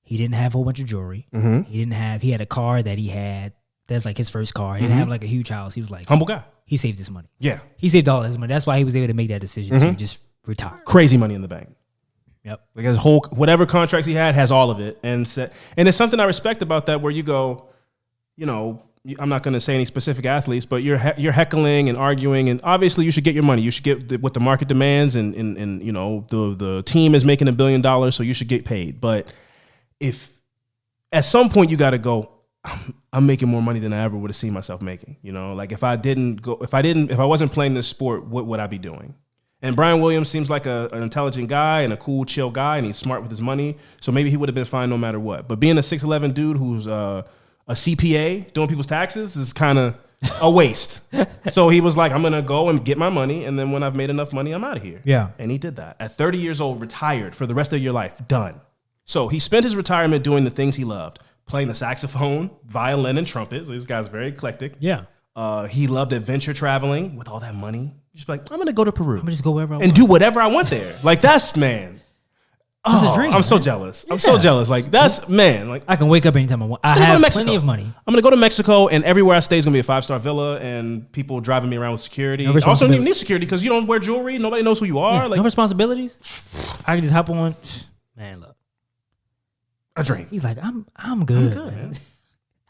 he didn't have a whole bunch of jewelry. He had a car that he had. That's like his first car. He didn't have like a huge house. He was like, humble guy. He saved his money. Yeah. He saved all his money. That's why he was able to make that decision to just retire. Crazy money in the bank. Yep. Like his whole, whatever contracts he had has all of it. And it's something I respect about that where you go, I'm not going to say any specific athletes, but you're heckling and arguing, and obviously you should get your money. You should get what the market demands, and the team is making $1 billion, so you should get paid. But if at some point you got to go, I'm making more money than I ever would have seen myself making. Like if I wasn't playing this sport, what would I be doing? And Brian Williams seems like an intelligent guy and a cool, chill guy, and he's smart with his money, so maybe he would have been fine no matter what. But being a 6'11" dude who's a CPA doing people's taxes is kind of a waste. So he was like, I'm going to go and get my money, and then when I've made enough money, I'm out of here. Yeah. And he did that. At 30 years old, retired for the rest of your life. Done. So he spent his retirement doing the things he loved. Playing the saxophone, violin, and trumpet. So this guy's very eclectic. Yeah. He loved adventure traveling with all that money. Just like, I'm going to go to Peru. I'm going to just go wherever I want. And do whatever I want there. Like, that's, man. That's a dream. I'm so jealous. I'm so jealous. Like, that's, man. Like, I can wake up anytime I want. I have plenty of money. I'm going to go to Mexico, and everywhere I stay is going to be a 5-star villa, and people driving me around with security. I also don't even need security because you don't wear jewelry. Nobody knows who you are. Yeah, like, no responsibilities. I can just hop on. Man, look. A dream. He's like, I'm good. Man.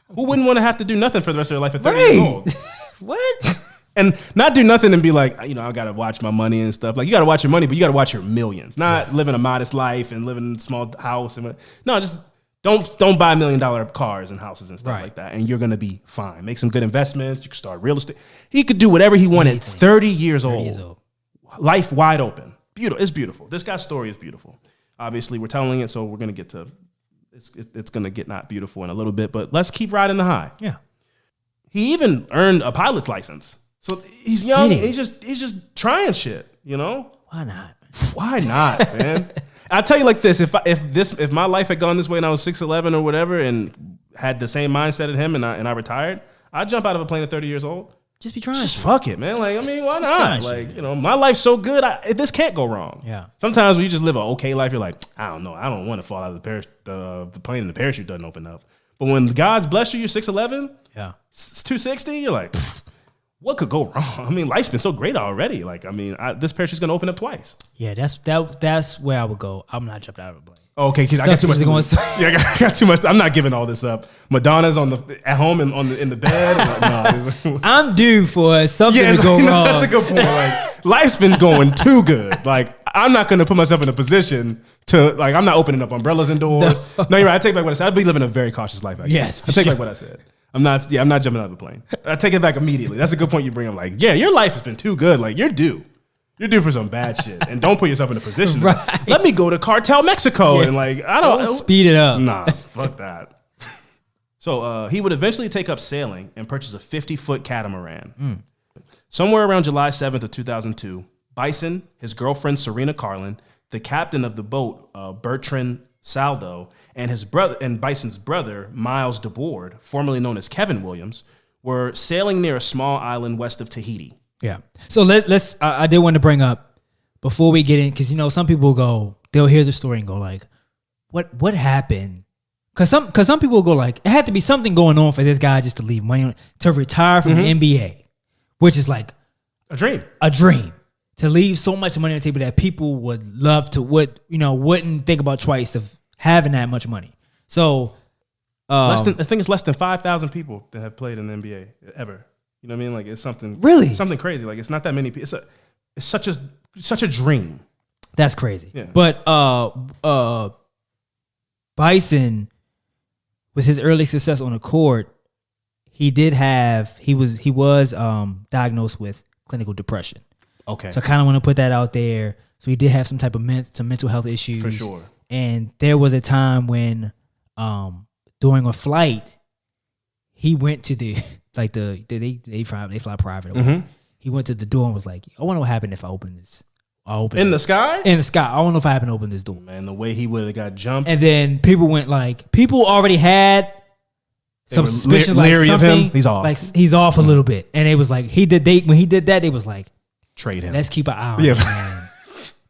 Who wouldn't want to have to do nothing for the rest of their life at 30 years old? What? And not do nothing and be like, I got to watch my money and stuff. Like, you got to watch your money, but you got to watch your millions. Not living a modest life and living in a small house. No, just don't buy $1 million cars and houses and stuff like that. And you're going to be fine. Make some good investments. You can start real estate. He could do whatever he wanted. 30 years old. Life wide open. Beautiful. It's beautiful. This guy's story is beautiful. Obviously, we're telling it, so we're going to get to... It's going to get not beautiful in a little bit, but let's keep riding the high. Yeah. He even earned a pilot's license. So he's young. He's just trying shit, Why not? Why not, man? I'll tell you like this. If my life had gone this way and I was 6'11" or whatever and had the same mindset as him and I retired, I'd jump out of a plane at 30 years old. Just be trying. Just fuck it, man. Like, why not? Like, my life's so good. This can't go wrong. Yeah. Sometimes when you just live an okay life, you're like, I don't know. I don't want to fall out of the plane and the parachute doesn't open up. But when God's blessed you, you're 6'11". Yeah. It's 260. You're like, what could go wrong? Life's been so great already. Like, this parachute's gonna open up twice. Yeah, that's where I would go. I'm not jumping out of a plane. Okay, because I got too much. I got too much. I'm not giving all this up. Madonna's at home and in the bed. No, I'm due for something to go wrong. That's a good point. Like, life's been going too good. Like, I'm not gonna put myself in a position to I'm not opening up umbrellas and doors. No, you're right. I take back what I said. I'd be living a very cautious life. Actually. Yes, I take back what I said. I'm not jumping out of the plane. I take it back immediately. That's a good point you bring up. Like, yeah, your life has been too good. Like, you're due. You're due for some bad shit, and don't put yourself in a position. Right. Let me go to Cartel Mexico and like I don't speed it up. Nah, fuck that. So he would eventually take up sailing and purchase a 50-foot catamaran. Somewhere around July 7th of 2002, Bison, his girlfriend Serena Carlin, the captain of the boat Bertrand Saldo, and his brother and Bison's brother Miles DeBoard, formerly known as Kevin Williams, were sailing near a small island west of Tahiti. Yeah. So let's. I did want to bring up before we get in, because some people they'll hear the story and go like, what happened? Because some people go like, it had to be something going on for this guy just to leave money to retire from the NBA, which is like a dream. To leave so much money on the table that people would love to wouldn't think about twice of having that much money. So I think it's less than 5,000 people that have played in the NBA ever. You know what I mean? Like it's something crazy. Like it's not that many people. It's such a dream. That's crazy. Yeah. But Bison, with his early success on the court, he was diagnosed with clinical depression. Okay. So I kind of want to put that out there. So he did have some type of some mental health issues. For sure. And there was a time when during a flight, he went to they fly private. Mm-hmm. He went to the door and was like, I wonder what happened if I open this. The sky? In the sky. I don't know if I happened to open this door. Man, the way he would have got jumped. And then people already had some suspicion like leery something. Of him. He's off. Like he's off a little bit. And it was like when he did that, they was like, trade him. Let's keep an eye on him, man.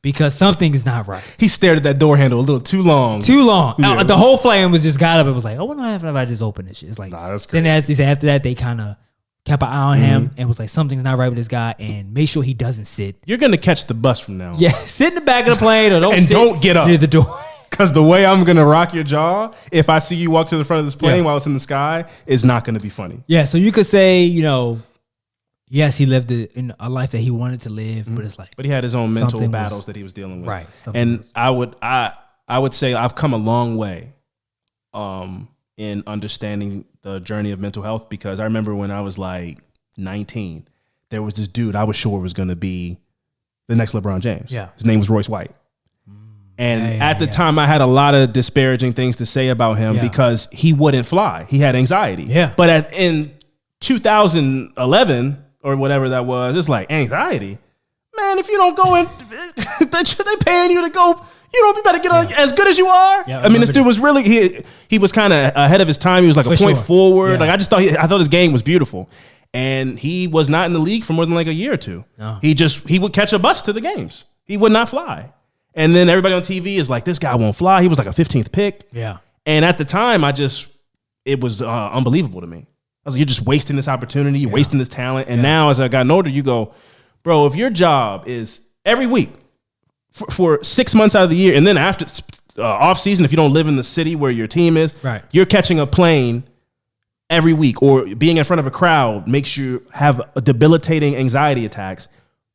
Because something is not right. He stared at that door handle a little too long. Yeah. The whole flame was just got up and was like, I wonder what happened if I just open this shit. It's like, that's great. Then after that, they kind of kept an eye on him and was like, something's not right with this guy, and make sure he doesn't sit. You're going to catch the bus from now on. Yeah, sit in the back of the plane or don't get up near the door. Because the way I'm going to rock your jaw, if I see you walk to the front of this plane while it's in the sky, is not going to be funny. Yeah, so you could say, yes, he lived in a life that he wanted to live, but it's like, but he had his own mental battles that he was dealing with. Right. And I would say I've come a long way in understanding the journey of mental health, because I remember when I was like 19, there was this dude I was sure was going to be the next LeBron James. Yeah. His name was Royce White. And at the time, I had a lot of disparaging things to say about him because he wouldn't fly. He had anxiety. Yeah. But in 2011 or whatever that was, it's like anxiety. Man, if you don't go in, they paying you to go. You better get on as good as you are. Yeah, I mean, this dude was really he was kind of ahead of his time. He was like a point forward. Yeah. Like I thought his game was beautiful, and he was not in the league for more than like a year or two. No. He would catch a bus to the games. He would not fly. And then everybody on TV is like, this guy won't fly. He was like a 15th pick. Yeah. And at the time, it was unbelievable to me. I was like, you're just wasting this opportunity. You're wasting this talent. And now as I gotten older, you go, bro, if your job is every week for 6 months out of the year, and then after off season, if you don't live in the city where your team is, you're catching a plane every week, or being in front of a crowd makes you have a debilitating anxiety attacks.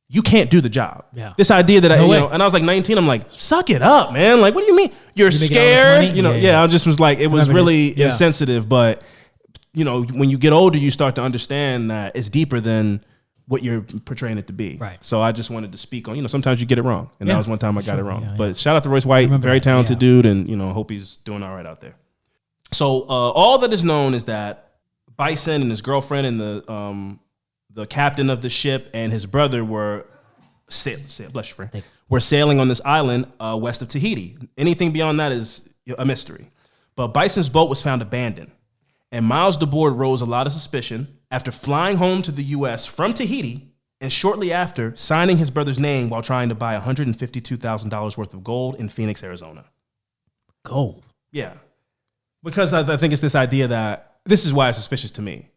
You can't do the job. Yeah. This idea that and I was like 19, I'm like, suck it up, man. Like, what do you mean? You're scared? I just was like, it was really insensitive. But when you get older, you start to understand that it's deeper than what you're portraying it to be. Right. So I just wanted to speak on, sometimes you get it wrong. And that was one time I got it wrong. But shout out to Royce White, very talented dude, and hope he's doing all right out there. So all that is known is that Bison and his girlfriend and the captain of the ship and his brother were sailing on this island west of Tahiti. Anything beyond that is a mystery. But Bison's boat was found abandoned, and Miles DeBoard rose a lot of suspicion after flying home to the U.S. from Tahiti and shortly after signing his brother's name while trying to buy $152,000 worth of gold in Phoenix, Arizona. Gold? Yeah. Because I think it's this idea that this is why it's suspicious to me.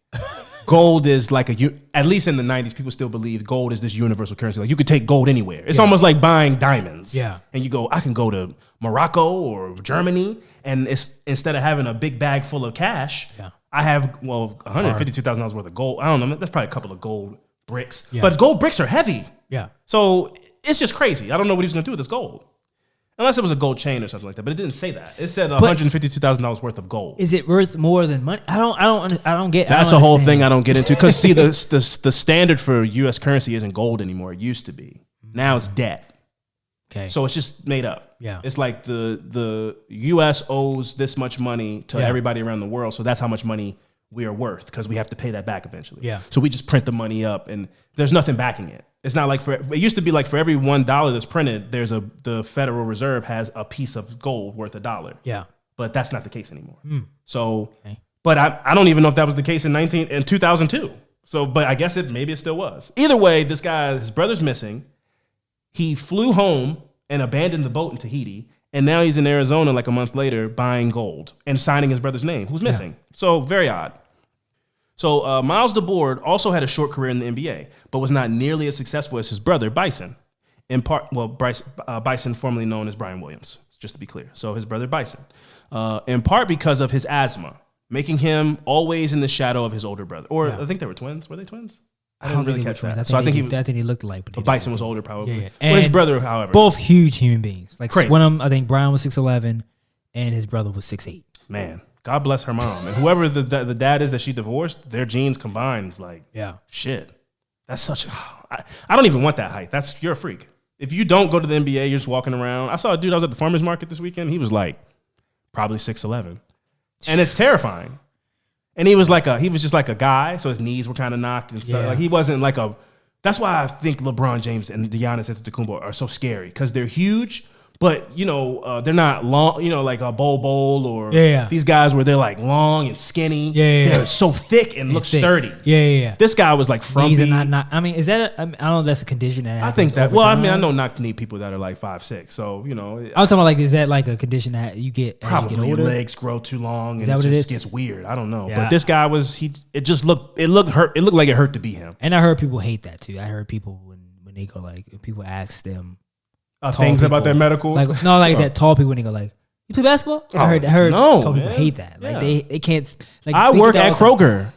Gold is like at least in the 90s, people still believe gold is this universal currency. Like you could take gold anywhere. It's almost like buying diamonds. Yeah. And you go, I can go to Morocco or Germany, and instead of having a big bag full of cash, I have, $152,000 worth of gold. I don't know. That's probably a couple of gold bricks. Yeah. But gold bricks are heavy. Yeah. So it's just crazy. I don't know what he was going to do with this gold. Unless it was a gold chain or something like that, but it didn't say that. It said $152,000 worth of gold. Is it worth more than money? I don't get. That's a whole thing I don't get into. Because see, the standard for U.S. currency isn't gold anymore. It used to be. Now it's debt. Okay. So it's just made up. Yeah. It's like the U.S. owes this much money to everybody around the world, so that's how much money we are worth because we have to pay that back eventually. Yeah. So we just print the money up, and there's nothing backing it. It's not like it used to be like for every $1 that's printed, the Federal Reserve has a piece of gold worth $1. Yeah. But that's not the case anymore. So, Okay. but I don't even know if that was the case in 2002. So, but I guess maybe it still was. Either way, this guy, his brother's missing. He flew home and abandoned the boat in Tahiti. And now he's in Arizona like a month later buying gold and signing his brother's name, who's missing. So very odd. So Miles DeBoard also had a short career in the NBA, but was not nearly as successful as his brother, Bison. In part, Bison, formerly known as Brian Williams, just to be clear. So his brother, Bison. In part because of his asthma, making him always in the shadow of his older brother. Or I think they were twins. Were they twins? I didn't really catch that. I think he looked alike. But Bison was older, probably. Yeah. Well, his brother, however. Both huge human beings. Like Crazy. one of them, I think Brian was 6'11", and his brother was 6'8". Man, God bless her mom. And whoever the dad is that she divorced, their genes combined is like, shit. That's such I don't even want that height. You're a freak. If you don't go to the NBA, you're just walking around. I saw a dude, I was at the farmer's market this weekend. He was like probably 6'11". And it's terrifying. And he was just like a guy, so his knees were kind of knocked and stuff. Yeah. Like he wasn't like that's why I think LeBron James and Giannis Antetokounmpo are so scary, because they're huge, but they're not long, like a Bol or these guys where they're like long and skinny. They're so thick and look sturdy. This guy was like frumpy. These are not. I mean, is that? I don't know if that's a condition that I think that. over Well, time. I mean, I know not to need people that are like 5'6". So I'm talking about, like, is that like a condition that you get as probably you get your older? legs grow too long and that it what it just is? gets weird. I don't know. Yeah. But this guy it looked like it hurt to be him. And I heard people hate that too. I heard people when they go, like, if people ask them things about their medical, that tall people when they go like, you play basketball? I heard no, tall people man. hate that. Like they can't. Like, I think work about at all the time. Kroger.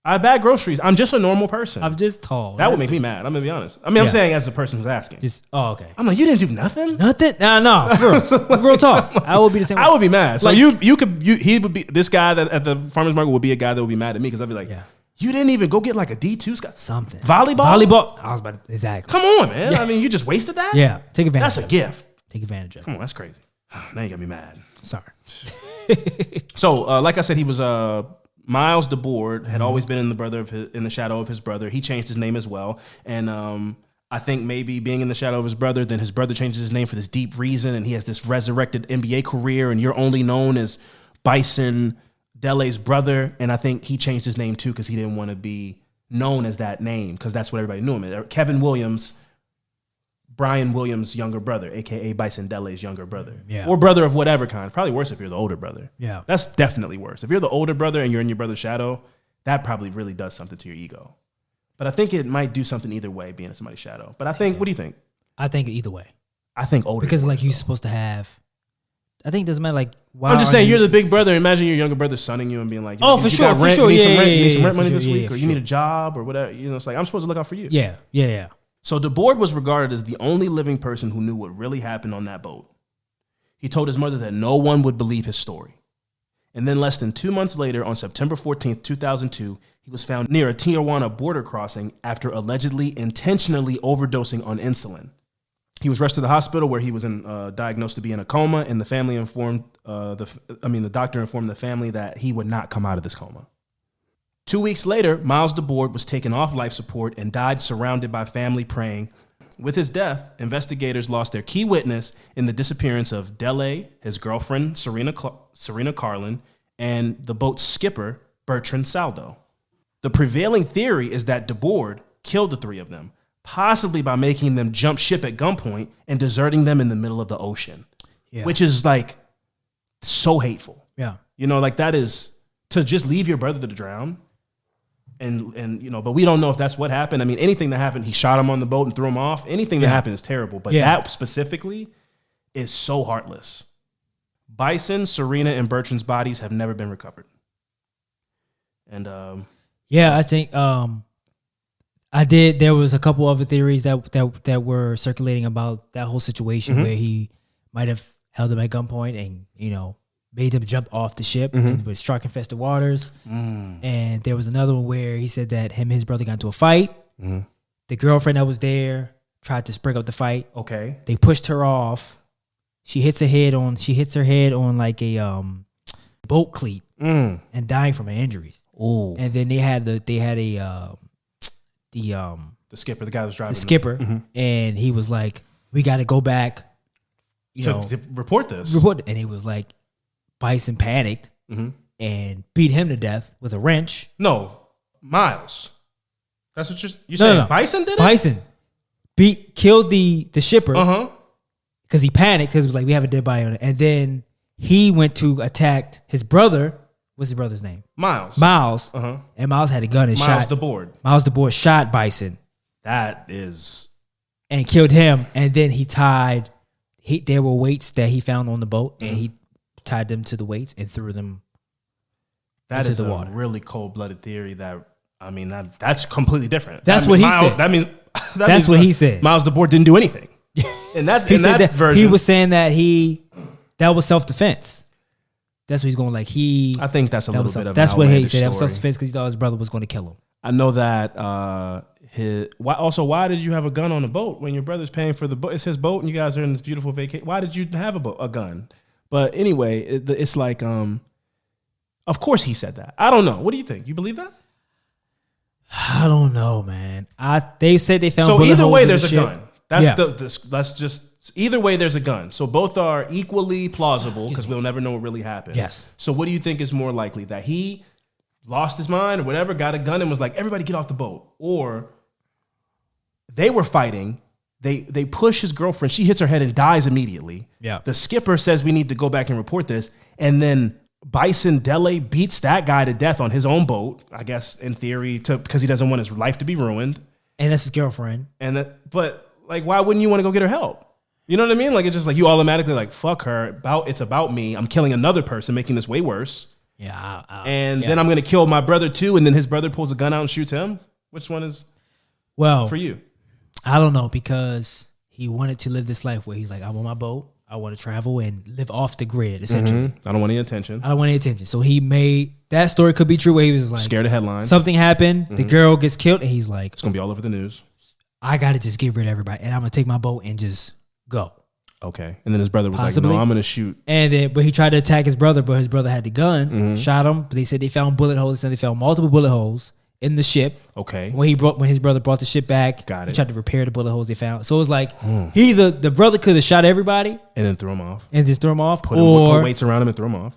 I bag groceries. I'm just a normal person. I'm just tall. That would make me mad. I'm gonna be honest. I mean, I'm saying as the person who's asking. Okay. I'm like, you didn't do nothing. Nothing? No. For real talk. I would be the same. I would be mad. So Like- he would be this guy that at the farmer's market would be a guy that would be mad at me because I'd be like, you didn't even go get like a D2 something volleyball. I was about to, exactly. Come on, man. I mean, you just wasted that. Yeah, take advantage. That's a gift. Take advantage of it. Come on, that's crazy. Now you got me mad. Sorry. So, like I said, he was Miles DeBoard had always been in the shadow of his brother. He changed his name as well, and I think maybe being in the shadow of his brother, then his brother changes his name for this deep reason, and he has this resurrected NBA career, and you're only known as Bison Dele's brother, and I think he changed his name too because he didn't want to be known as that name because that's what everybody knew him as. Kevin Williams. Brian Williams' younger brother, a.k.a. Bison Dele's younger brother. Yeah. Or brother of whatever kind. Probably worse if you're the older brother. Yeah. That's definitely worse. If you're the older brother and you're in your brother's shadow, that probably really does something to your ego. But I think it might do something either way, being in somebody's shadow. But I think what do you think? I think either way. I think older. Because, like, you're supposed to have... I think it doesn't matter, like... Why I'm just saying, you're the big brother. Imagine your younger brother sunning you and being like, for sure. You need some rent money for this sure, week, yeah, or for you need a sure. job, or whatever. It's like, I'm supposed to look out for you. Yeah. So DeBoard was regarded as the only living person who knew what really happened on that boat. He told his mother that no one would believe his story. And then less than 2 months later, on September 14th, 2002, he was found near a Tijuana border crossing after allegedly intentionally overdosing on insulin. He was rushed to the hospital where he was diagnosed to be in a coma, and the family informed the doctor informed the family that he would not come out of this coma. 2 weeks later, Miles DeBoard was taken off life support and died surrounded by family praying. With his death, investigators lost their key witness in the disappearance of Dele, his girlfriend, Serena Carlin, and the boat's skipper, Bertrand Saldo. The prevailing theory is that DeBoard killed the three of them, possibly by making them jump ship at gunpoint and deserting them in the middle of the ocean, which is like so hateful. Yeah. Like that is to just leave your brother to drown. And but we don't know if that's what happened. I mean, anything that happened, he shot him on the boat and threw him off. Anything that happened is terrible. But that specifically is so heartless. Bison, Serena, and Bertrand's bodies have never been recovered. And I think there was a couple other theories that were circulating about that whole situation where he might have held them at gunpoint and made them jump off the ship with shark-infested waters. And there was another one where he said that him and his brother got into a fight. The girlfriend that was there tried to spring up the fight. Okay. They pushed her off. She hits her head on like a boat cleat and dying from her injuries. Ooh. And then they had the skipper, the guy who was driving. The skipper, and he was like, "We got to go back, to report this." And he was like, Bison panicked and beat him to death with a wrench. No, Miles. That's what you're saying. No. Bison did it? Bison killed the shipper because he panicked because it was like, we have a dead body on it. And then he went to attack his brother. What's his brother's name? Miles. And Miles had a gun and Miles shot. Miles the board shot Bison. That is. And killed him. And then he tied. There were weights that he found on the boat, and he tied them to the weights and threw them into the water. That is a really cold-blooded theory. That's completely different. That's what he said. That's what he said. Miles DeBoer didn't do anything. And that's version. He was saying that that was self-defense. That's what he's going like. I think that's a little bit of. That's what he said. That was self-defense because he thought his brother was going to kill him. I know that. Why did you have a gun on the boat when your brother's paying for the boat? It's his boat, and you guys are in this beautiful vacation. Why did you have a gun? But anyway, it's like, of course he said that. I don't know. What do you think? You believe that? I don't know, man. They said they found. So bullet either holes way, in there's the a ship. gun. Let's just. Either way, there's a gun. So both are equally plausible because we'll never know what really happened. Yes. So what do you think is more likely? That he lost his mind or whatever, got a gun and was like, everybody get off the boat? Or they were fighting. They push his girlfriend. She hits her head and dies immediately. Yeah. The skipper says we need to go back and report this. And then Bison Dele beats that guy to death on his own boat, I guess, in theory, because he doesn't want his life to be ruined. And that's his girlfriend. But why wouldn't you want to go get her help? You know what I mean? Like, it's just like you automatically like, fuck her. It's about me. I'm killing another person, making this way worse. Yeah. Then I'm going to kill my brother too. And then his brother pulls a gun out and shoots him. Which one is for you? I don't know, because he wanted to live this life where he's like, I'm on my boat. I want to travel and live off the grid, essentially. I don't want any attention. So he made, that story could be true where he was like, scared of headlines. Something happened. The girl gets killed and he's like, it's going to be all over the news. I got to just get rid of everybody. And I'm going to take my boat and just go. Okay. And then his brother was like, no, I'm going to shoot. But he tried to attack his brother, but his brother had the gun, shot him. But they said they found bullet holes. They said they found multiple bullet holes in the ship. Okay. When his brother brought the ship back, he tried to repair the bullet holes they found. So it was like, the brother could have shot everybody. And then threw him off. Put weights around him and threw him off.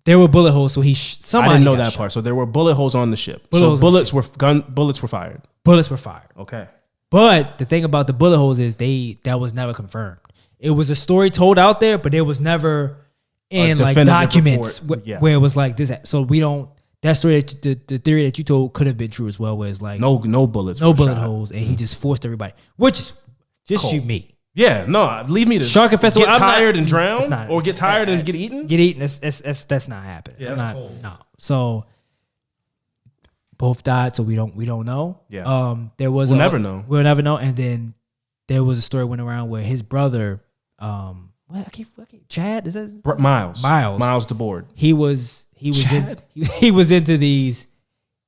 There were bullet holes, so somebody I didn't know that shot. part. So there were bullet holes on the ship. Bullets were fired. Bullets were fired. Okay. But the thing about the bullet holes is that was never confirmed. It was a story told out there, but there was never in like documents where it was like this. So we don't. That story, the theory that you told could have been true as well, where it's like no bullets, no bullet holes, and he just forced everybody. Which is just shoot me. Yeah, no, leave me to Shark Festival. Get tired and drown, or get tired and get eaten. Get eaten. That's not happening. Yeah, that's cold. No. So both died, so we don't know. Yeah. We'll never know. We'll never know. And then there was a story went around where his brother, Chad, is that Miles DeBoer. He was into these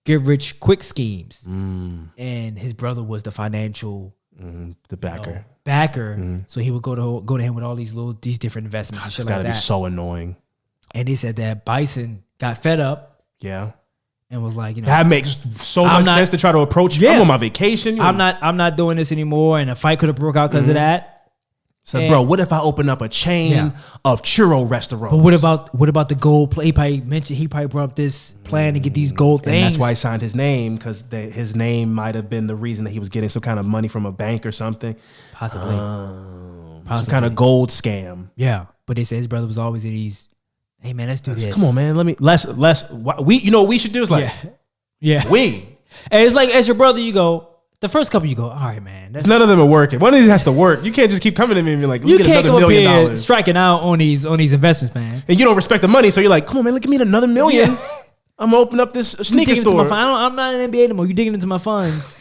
get rich quick schemes, and his brother was the financial the backer. So he would go to him with all these different investments and shit like that. It's gotta be so annoying. And he said that Bison got fed up. Yeah. And was like, that makes so much sense to try to approach. I'm on my vacation. I'm not doing this anymore. And a fight could have broke out because of that. So, bro, what if I open up a chain of churro restaurants? But what about the gold play? He probably brought up this plan to get these gold things. And that's why he signed his name, because his name might have been the reason that he was getting some kind of money from a bank or something. Possibly. Some kind of gold scam. Yeah. But they said his brother was always in these, hey man, let's do this. Come on, man. You know what we should do is like, and it's like, as your brother, you go, the first couple you go, all right, man. None of them are working. One of these has to work. You can't just keep coming to me and be like, you can't come up here striking out on these investments, man. And you don't respect the money, so you're like, come on, man, give me another $1 million. Yeah. I'm gonna open up this sneaker store. I'm not an NBA anymore. You're digging into my funds.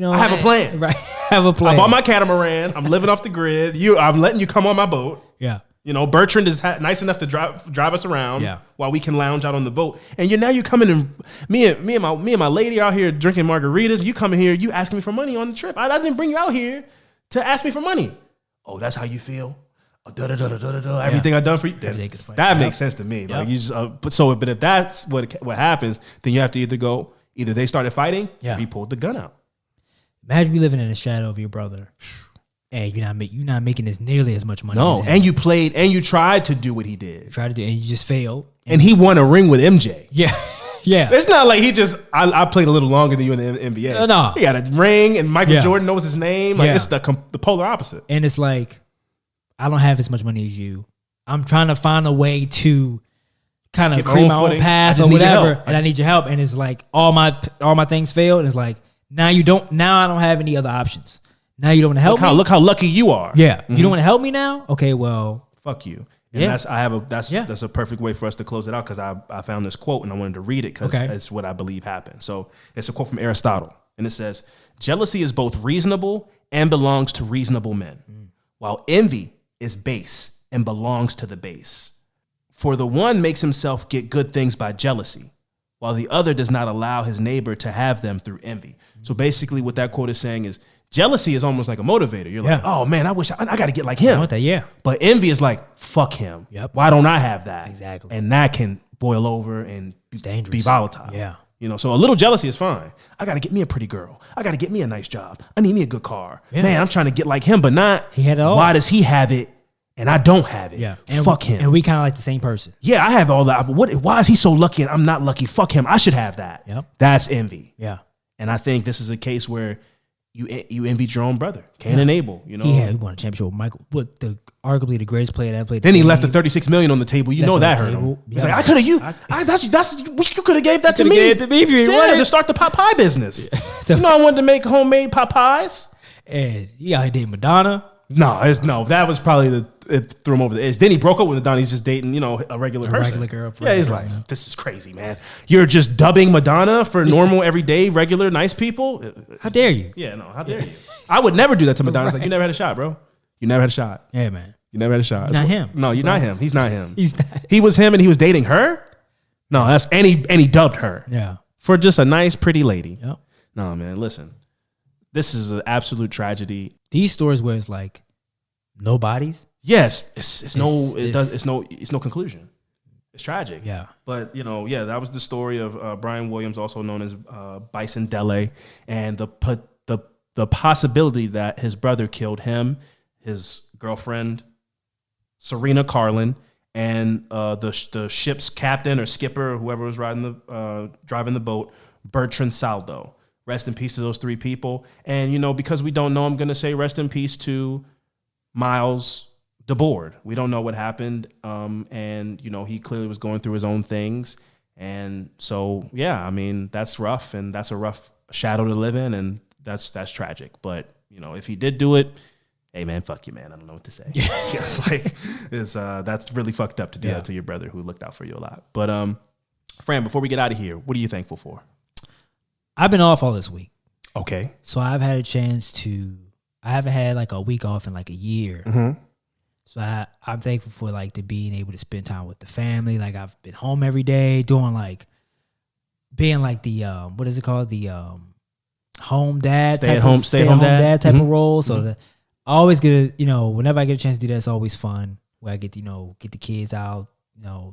I have a plan. Right. I have a plan. I bought my catamaran. I'm living off the grid. I'm letting you come on my boat. Yeah. Bertrand is nice enough to drive us around while we can lounge out on the boat. And you're coming and me and my lady out here drinking margaritas. You coming here, you asking me for money on the trip. I didn't bring you out here to ask me for money. Oh, that's how you feel? Everything I've done for you. That makes sense to me. Like you just, but if that's what happens, then you have to either they started fighting or he pulled the gun out. Imagine you living in the shadow of your brother. And you're not making as nearly as much money. No, and you played and you tried to do what he did. And you just failed. And he won a ring with MJ. Yeah. Yeah. It's not like he just, I played a little longer than you in the NBA. No. He got a ring and Michael Jordan knows his name. Like it's the polar opposite. And it's like, I don't have as much money as you. I'm trying to find a way to kind of create my own path or whatever. And I need your help. And it's like all my things failed. And it's like, now I don't have any other options. Now you don't want to help me. Look how lucky you are. Yeah. Mm-hmm. You don't want to help me now? Okay, well. Fuck you. And that's a perfect way for us to close it out because I found this quote and I wanted to read it because it's what I believe happened. So it's a quote from Aristotle and it says, jealousy is both reasonable and belongs to reasonable men, while envy is base and belongs to the base. For the one makes himself get good things by jealousy, while the other does not allow his neighbor to have them through envy. So basically what that quote is saying is jealousy is almost like a motivator. You're like, oh man, I wish I got to get like him. I want that, yeah. But envy is like, fuck him. Yep. Why don't I have that? Exactly. And that can boil over and be volatile. Yeah. You know, so a little jealousy is fine. I got to get me a pretty girl. I got to get me a nice job. I need me a good car. Yeah. Man, I'm trying to get like him, but not. He had it all. Why does he have it and I don't have it? Yeah. Fuck him. And we kind of like the same person. Yeah, I have all that. But why is he so lucky and I'm not lucky? Fuck him. I should have that. Yep. That's envy. Yeah. And I think this is a case where you envied your own brother, Cain and Abel. You know, he won a championship with Michael, arguably the greatest player that played. Then he left the $36 million on the table. You know that hurt him. He's like, I could have you. You could have gave that to me. Gave it to me if you wanted to start the pot pie business. You know, I wanted to make homemade pot pies. And he out here dating Madonna. No, that was probably it threw him over the edge. Then he broke up with Madonna. He's just dating, a regular person. Regular girl. Yeah, he's like, this is crazy, man. You're just dubbing Madonna for normal, everyday, regular, nice people. How dare you? Yeah, no, how dare you? I would never do that to Madonna. It's like, you never had a shot, bro. You never had a shot. Yeah, man. You never had a shot. Not him. No, you're not him. He's not him. He's not. He was him and he was dating her? No, and he dubbed her. Yeah. For just a nice, pretty lady. Yep. No, man, listen. This is an absolute tragedy. These stories where it's like no bodies. Yes, it's no conclusion. It's tragic. Yeah. But that was the story of Brian Williams, also known as Bison Dele, and the possibility that his brother killed him, his girlfriend Serena Carlin, and the ship's captain or skipper or whoever was driving the boat, Bertrand Saldo. Rest in peace to those three people. And because we don't know, I'm gonna say rest in peace to Miles DeBoard. We don't know what happened. And he clearly was going through his own things. And so, yeah, I mean, that's rough and that's a rough shadow to live in. And that's tragic. But, if he did do it, hey man, fuck you, man. I don't know what to say. That's really fucked up to do that to your brother who looked out for you a lot. But, Fran, before we get out of here, what are you thankful for? I've been off all this week. Okay. So I've had a chance I haven't had like a week off in like a year. Mm-hmm. So I'm thankful for like being able to spend time with the family. Like I've been home every day doing being like the what is it called? The home dad, stay at home dad type of role. So I always get whenever I get a chance to do that, it's always fun. Where I get to get the kids out,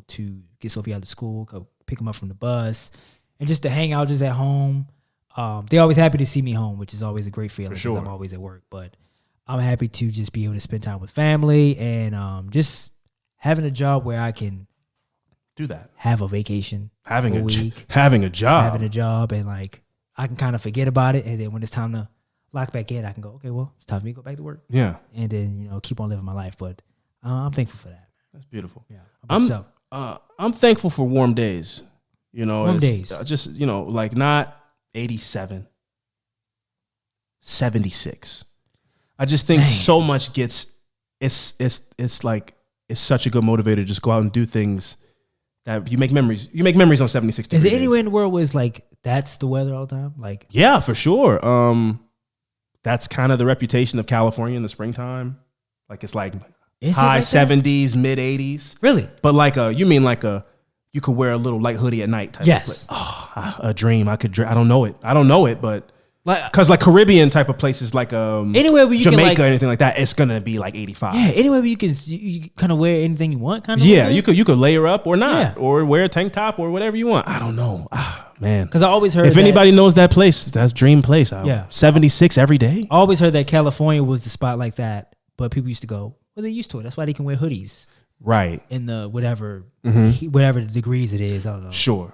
to get Sophie out of school, go pick them up from the bus, and just to hang out just at home. They're always happy to see me home, which is always a great feeling because I'm always at work. But I'm happy to just be able to spend time with family and just having a job where I can do that. Have a vacation, having a job, and I can kind of forget about it. And then when it's time to lock back in, I can go, okay, well, it's time for me to go back to work. Yeah, and then keep on living my life. But I'm thankful for that. That's beautiful. Yeah, I'm thankful for warm days. Warm days. Just not 87, 76. I just think so much it's such a good motivator to just go out and do things that you make memories. You make memories on 76 degrees. Is there anywhere in the world where it's that's the weather all the time? Yeah, for sure. That's kind of the reputation of California in the springtime. It's high 70s, mid 80s. Really? But you mean you could wear a little light hoodie at night type yes. of a dream. I don't know it, but Because like Caribbean type of places like anywhere where you Jamaica can, or anything like that, it's gonna be like 85. Yeah, anywhere where you kind of wear anything you want, kind of. Yeah, you could layer up or not, or wear a tank top or whatever you want. I don't know, man. Because I always heard if anybody knows that place, that's dream place. 76 every day. I always heard that California was the spot like that, but people used to go. Well, they're used to it. That's why they can wear hoodies, right? In the whatever the degrees it is. I don't know. Sure.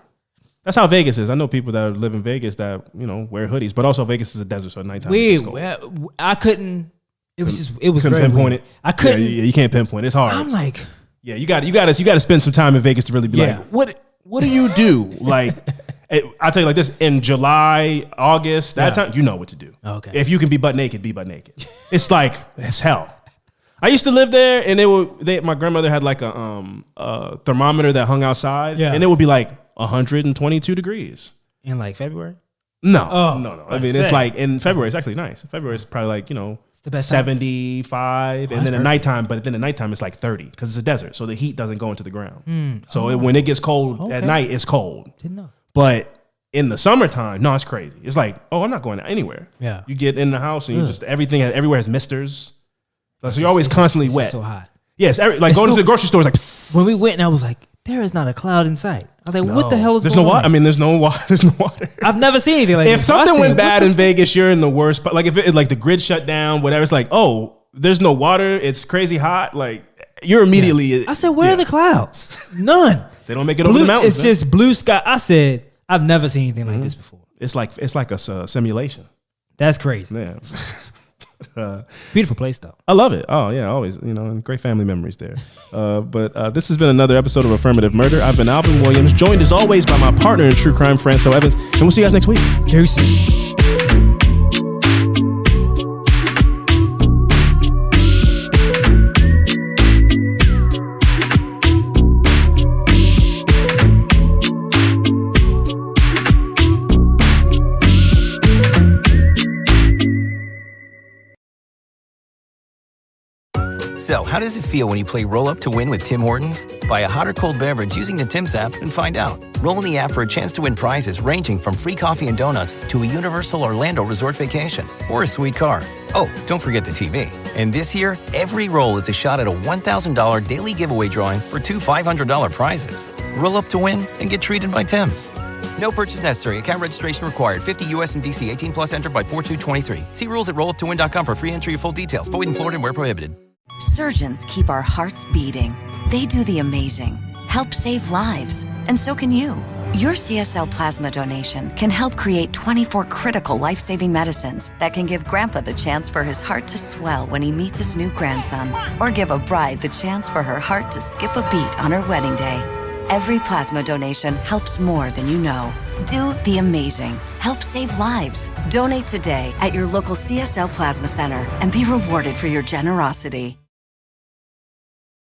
That's how Vegas is. I know people that live in Vegas that, wear hoodies, but also Vegas is a desert, so at nighttime it's cold. I couldn't. It was couldn't very pinpoint weird. it. I couldn't. Yeah, you can't pinpoint it. It's hard. I'm like, yeah, you got to spend some time in Vegas to really be like, what do you do? Like, I'll tell you like this: in July, August, that time, you know what to do. Okay. If you can be butt naked, be butt naked. It's like it's hell. I used to live there, and my grandmother had like a thermometer that hung outside, and it would be like 122 degrees. In like February? No, no. I mean, it's like in February, it's actually nice. February is probably like, it's the best 75, and then at nighttime, but then at nighttime it's like 30 because it's a desert, so the heat doesn't go into the ground. So when it gets cold at night, it's cold. Didn't know. But in the summertime, no, it's crazy. It's like, I'm not going anywhere. Yeah. You get in the house and you just everywhere has misters. So you're always constantly wet. So hot. Yes, going to the grocery store is like. Psst. When we went, and I was like, there is not a cloud in sight. I was like, what the hell is there's going no water. on? I mean, there's no water. There's no water. I've never seen anything like if this. something went bad in Vegas, you're in the worst. But like if it, like the grid shut down, whatever, it's like, there's no water. It's crazy hot. Like you're immediately. Yeah. I said, where are the clouds? None. They don't make it over the mountains. It's just blue sky. I said, I've never seen anything like this before. It's like a simulation. That's crazy. Yeah. Beautiful place though. I love it. Oh yeah, always. And great family memories there. But this has been another episode of Affirmative Murder. I've been Alvin Williams, joined as always by my partner in true crime, Fran and Alvin, and we'll see you guys next week. Deuces. So, how does it feel when you play Roll Up to Win with Tim Hortons? Buy a hot or cold beverage using the Tim's app and find out. Roll in the app for a chance to win prizes ranging from free coffee and donuts to a Universal Orlando resort vacation or a sweet car. Oh, don't forget the TV. And this year, every roll is a shot at a $1,000 daily giveaway drawing for 2 $500 prizes. Roll up to win and get treated by Tim's. No purchase necessary. Account registration required. 50 U.S. and D.C. 18 plus entered by 4/2/23. See rules at rolluptowin.com for free entry and full details. Void in Florida and where prohibited. Surgeons keep our hearts beating. They do the amazing, help save lives, and so can you. Your CSL plasma donation can help create 24 critical life-saving medicines that can give Grandpa the chance for his heart to swell when he meets his new grandson, or give a bride the chance for her heart to skip a beat on her wedding day. Every plasma donation helps more than you know. Do the amazing. Help save lives. Donate today at your local CSL Plasma Center and be rewarded for your generosity.